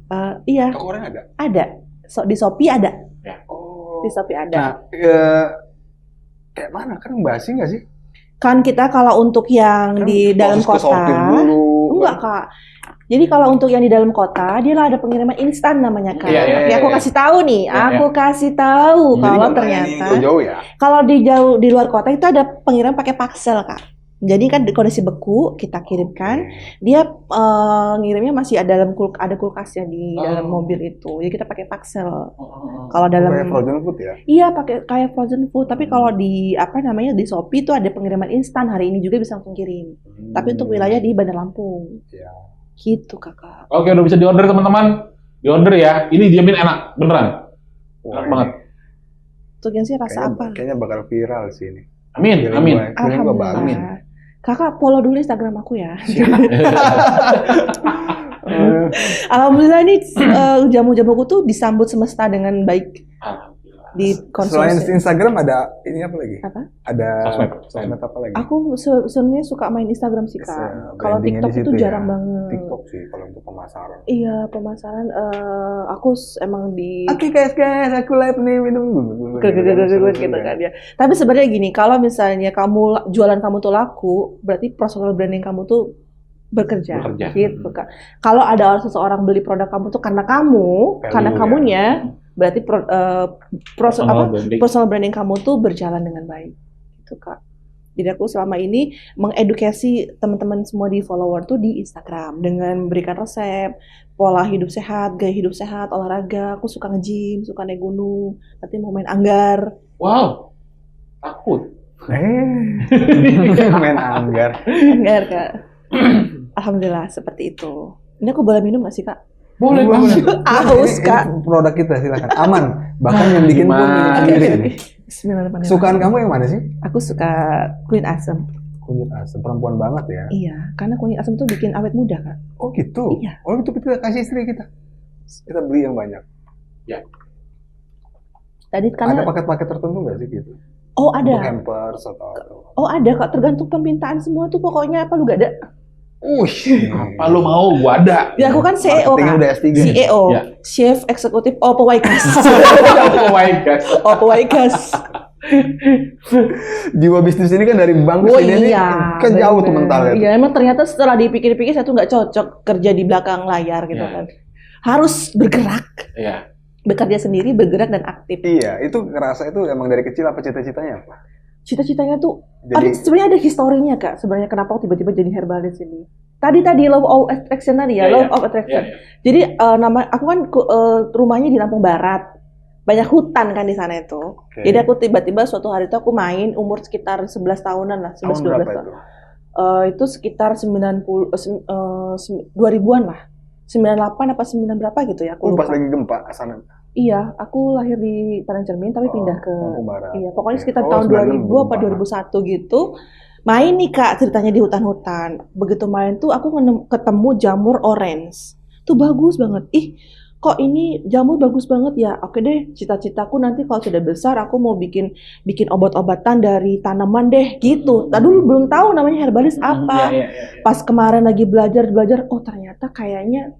Speaker 2: Iya.
Speaker 3: Toko oren ada?
Speaker 2: Ada. Di Shopee ada.
Speaker 1: Ya.
Speaker 3: Oh.
Speaker 2: Di Shopee ada.
Speaker 3: Nah, kayak mana kan basi nggak sih?
Speaker 2: Kan kita kalau untuk yang
Speaker 3: kan
Speaker 2: di dalam kota, enggak, Kak. Jadi kalau untuk yang di dalam kota, dia lah ada pengiriman instan namanya, Kak. Aku kasih tahu nih, kasih tahu kalau ternyata
Speaker 3: jauh ya.
Speaker 2: Kalau di luar kota itu ada pengiriman pakai parcel, Kak. Jadi kan kondisi beku kita kirimkan, dia ngirimnya masih ada dalam ada kulkasnya di dalam mobil itu. Jadi kita pakai parcel. Kalau dalam
Speaker 3: kayak frozen food ya?
Speaker 2: Iya, pakai kayak frozen food. Tapi kalau di di Shopee itu ada pengiriman instan. Hari ini juga bisa langsung kirim. Tapi untuk wilayah di Bandar Lampung.
Speaker 3: Iya.
Speaker 2: Gitu, Kakak.
Speaker 1: Oke, udah bisa diorder teman-teman. Diorder ya. Ini jamin enak, beneran. Enak banget.
Speaker 2: Tuh sih rasa apa?
Speaker 3: Kayaknya bakal viral sih ini.
Speaker 1: Amin, amin.
Speaker 2: Alhamdulillah. Kakak follow dulu Instagram aku ya. Alhamdulillah nih jamu-jamuku tuh disambut semesta dengan baik. Di
Speaker 3: Selain Instagram ada ini apa lagi?
Speaker 2: Apa?
Speaker 3: Ada sosmed apa lagi?
Speaker 2: Aku sebenarnya suka main Instagram sih Kak. Kalau TikTok itu jarang banget.
Speaker 3: TikTok sih kalau untuk pemasaran.
Speaker 2: Iya, pemasaran. Aku emang di.
Speaker 3: Oke guys, aku live nih minum
Speaker 2: gitu kan ya. Tapi sebenarnya gini, kalau misalnya jualan kamu tuh laku, berarti personal branding kamu tuh bekerja. Gitu Kak. Kalau ada seseorang beli produk kamu tuh karena kamunya. Berarti personal branding kamu tuh berjalan dengan baik, gitu Kak. Jadi aku selama ini mengedukasi teman-teman semua di follower tuh di Instagram dengan memberikan resep, pola hidup sehat, gaya hidup sehat, olahraga. Aku suka nge-gym, suka naik gunung, nanti mau main anggar.
Speaker 1: Wow, takut.
Speaker 3: Main anggar.
Speaker 2: Anggar Kak. Alhamdulillah seperti itu. Ini aku boleh minum nggak sih Kak?
Speaker 1: Boleh.
Speaker 2: Haus Kak.
Speaker 3: Produk kita silakan, aman. Bahkan yang bikin pun minum sendiri.
Speaker 2: Bismillahirrahmanirrahim.
Speaker 3: Sukaan kamu yang mana sih?
Speaker 2: Aku suka kunyit asam.
Speaker 3: Kunyit asam, perempuan banget ya?
Speaker 2: Iya, karena kunyit asam itu bikin awet muda Kak.
Speaker 3: Oh gitu?
Speaker 2: Iya.
Speaker 3: Oh itu kita kasih istri kita. Kita beli yang banyak.
Speaker 1: Ya.
Speaker 2: Tadi karena
Speaker 3: ada paket-paket tertentu nggak sih gitu?
Speaker 2: Oh ada.
Speaker 3: Untuk hampers atau?
Speaker 2: Oh ada Kak, tergantung permintaan semua tuh pokoknya apa lu gak ada?
Speaker 1: Apa lu mau? Gua ada.
Speaker 2: Ya aku kan CEO Kak.
Speaker 3: Udah S3.
Speaker 2: CEO,
Speaker 1: ya.
Speaker 2: Chief Eksekutif Oppo Waikas. Oppo Waikas.
Speaker 3: Jiwa bisnis ini kan dari bank sini kan jauh tuh mentalnya.
Speaker 2: Iya, emang ternyata setelah dipikir-pikir saya tuh nggak cocok kerja di belakang layar gitu kan. Harus bergerak.
Speaker 1: Iya.
Speaker 2: Bekerja sendiri, bergerak dan aktif.
Speaker 3: Iya, itu ngerasa itu emang dari kecil apa cita-citanya apa?
Speaker 2: Cita-citanya tuh sebenarnya ada historinya Kak. Sebenarnya kenapa aku tiba-tiba jadi herbalis ini. Tadi law of attraction tadi ya, law of attraction. Jadi aku kan rumahnya di Lampung Barat. Banyak hutan kan di sana itu. Jadi aku tiba-tiba suatu hari itu aku main umur sekitar 11 tahunan lah, 11 12 tahun. Itu sekitar 2000-an lah. 98 apa 9 berapa gitu ya, aku lupa.
Speaker 3: Pas lagi gempa sana.
Speaker 2: Iya, aku lahir di Padang Cermin tapi pindah ke iya, pokoknya sekitar tahun 2000 apa 2001 gitu. Main nih Kak ceritanya di hutan-hutan. Begitu main tuh aku ketemu jamur orange. Tuh bagus banget. Ih, kok ini jamur bagus banget ya? Oke deh, cita-citaku nanti kalau sudah besar aku mau bikin obat-obatan dari tanaman deh gitu. Tadi dulu belum tahu namanya herbalis apa. Pas kemarin lagi belajar, oh ternyata kayaknya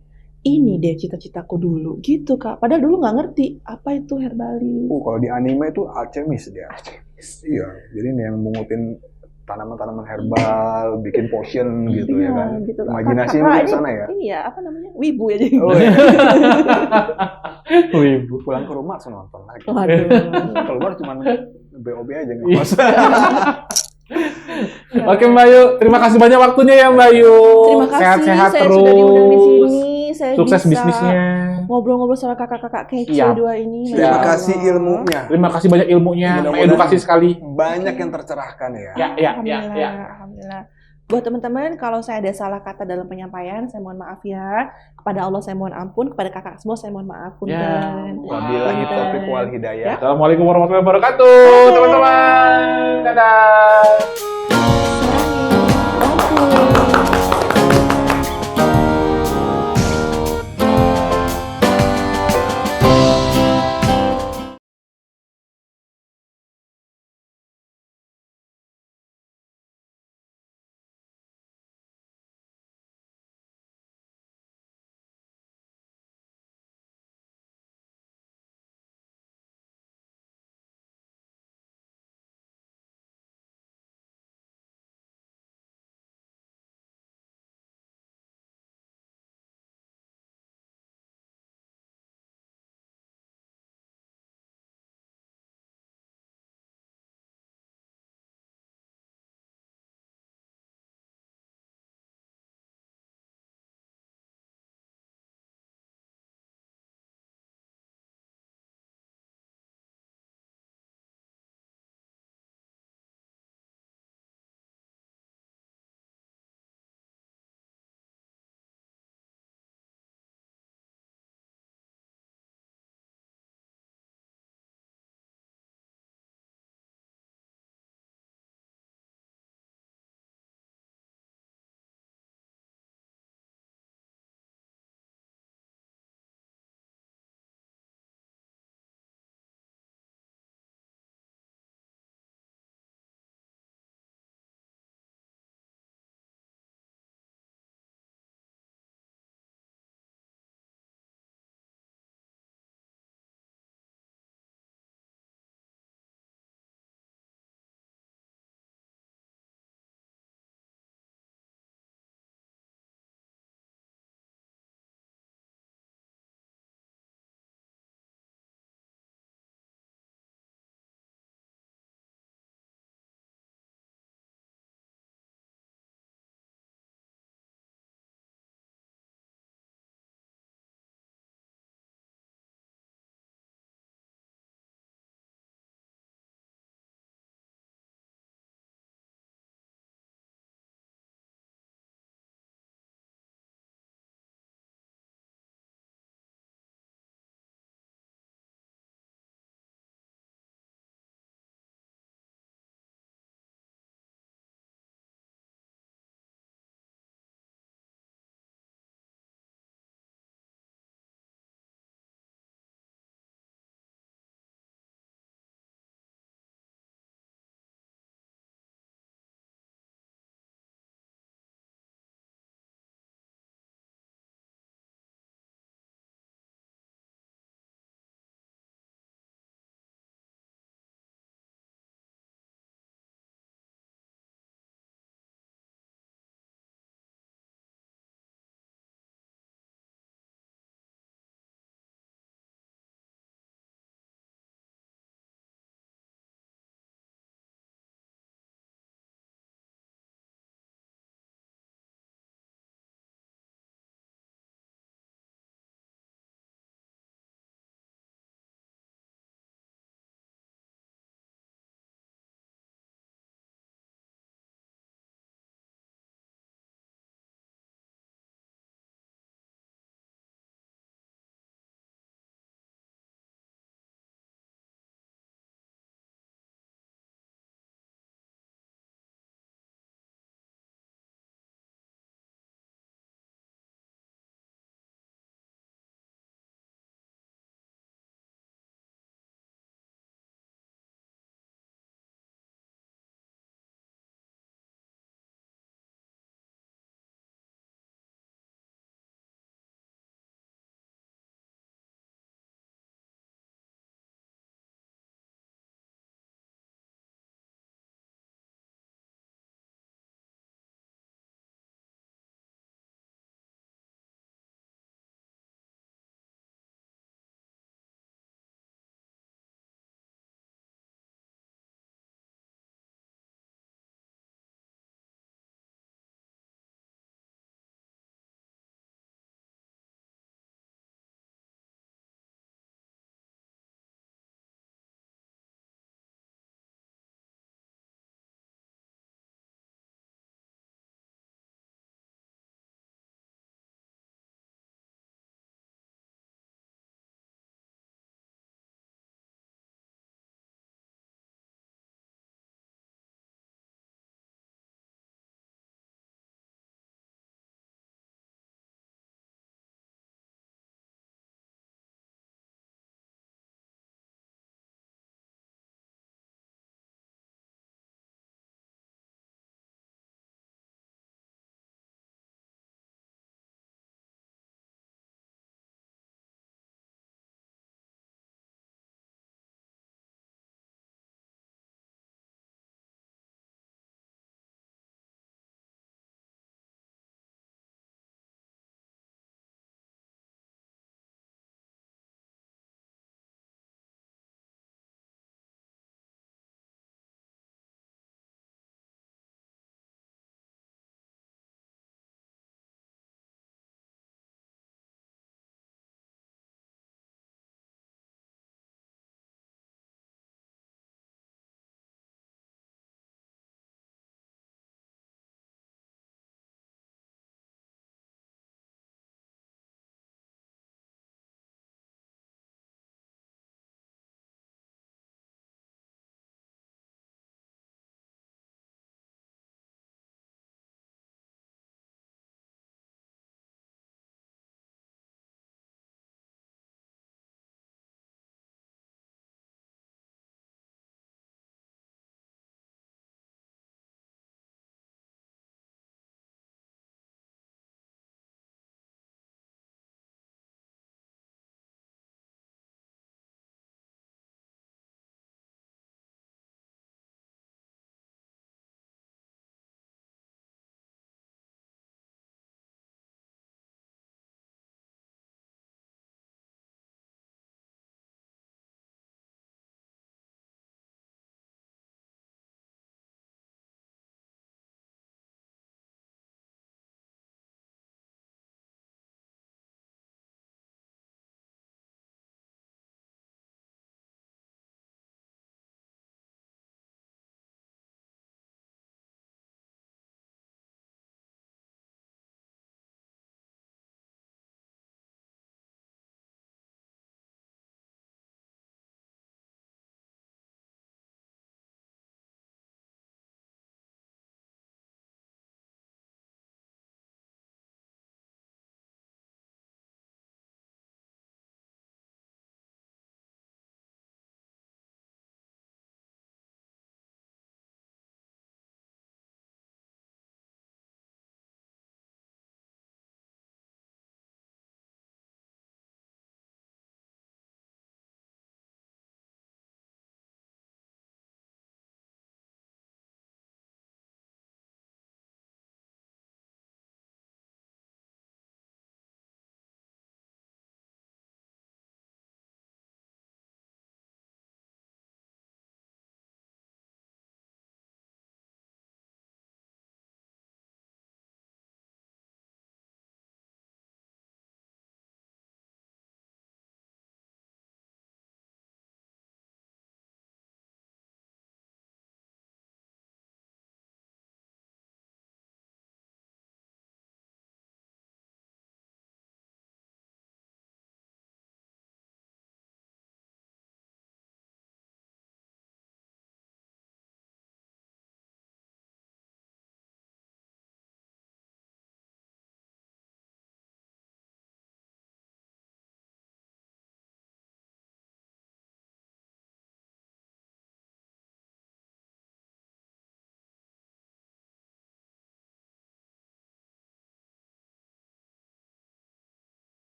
Speaker 2: ini deh cita-citaku dulu gitu Kak. Padahal dulu nggak ngerti apa itu herbalis.
Speaker 3: Kalau di anime itu alchemist dia. Iya, jadi ini yang mengutin tanaman-tanaman herbal, bikin potion gitu ya kan. Gitu. Imajinasi ke sana ya.
Speaker 2: Ini ya, apa namanya? Wibu ya jadi.
Speaker 3: Wibu. Pulang ke rumah langsung nonton lagi. Keluar cuma BOB aja nggak pas.
Speaker 1: Oke Mbak Yu, terima kasih banyak waktunya ya Mbak Yu.
Speaker 2: Terima kasih.
Speaker 1: Sehat-sehat
Speaker 2: saya
Speaker 1: terus.
Speaker 2: Sudah diundang di sini. Saya
Speaker 1: sukses
Speaker 2: bisa
Speaker 1: bisnisnya.
Speaker 2: Ngobrol-ngobrol sama kakak-kakak kece dua ini.
Speaker 3: Terima kasih ilmunya.
Speaker 1: Terima kasih banyak ilmunya. Edukasi sekali.
Speaker 3: Banyak yang tercerahkan ya.
Speaker 2: Alhamdulillah. Buat teman-teman, kalau saya ada salah kata dalam penyampaian, saya mohon maaf ya. Kepada Allah saya mohon ampun, kepada kakak semua saya mohon maaf.
Speaker 3: Wabillahi taufiq wal hidayah.
Speaker 1: Assalamualaikum warahmatullahi wabarakatuh, teman-teman. Dadah.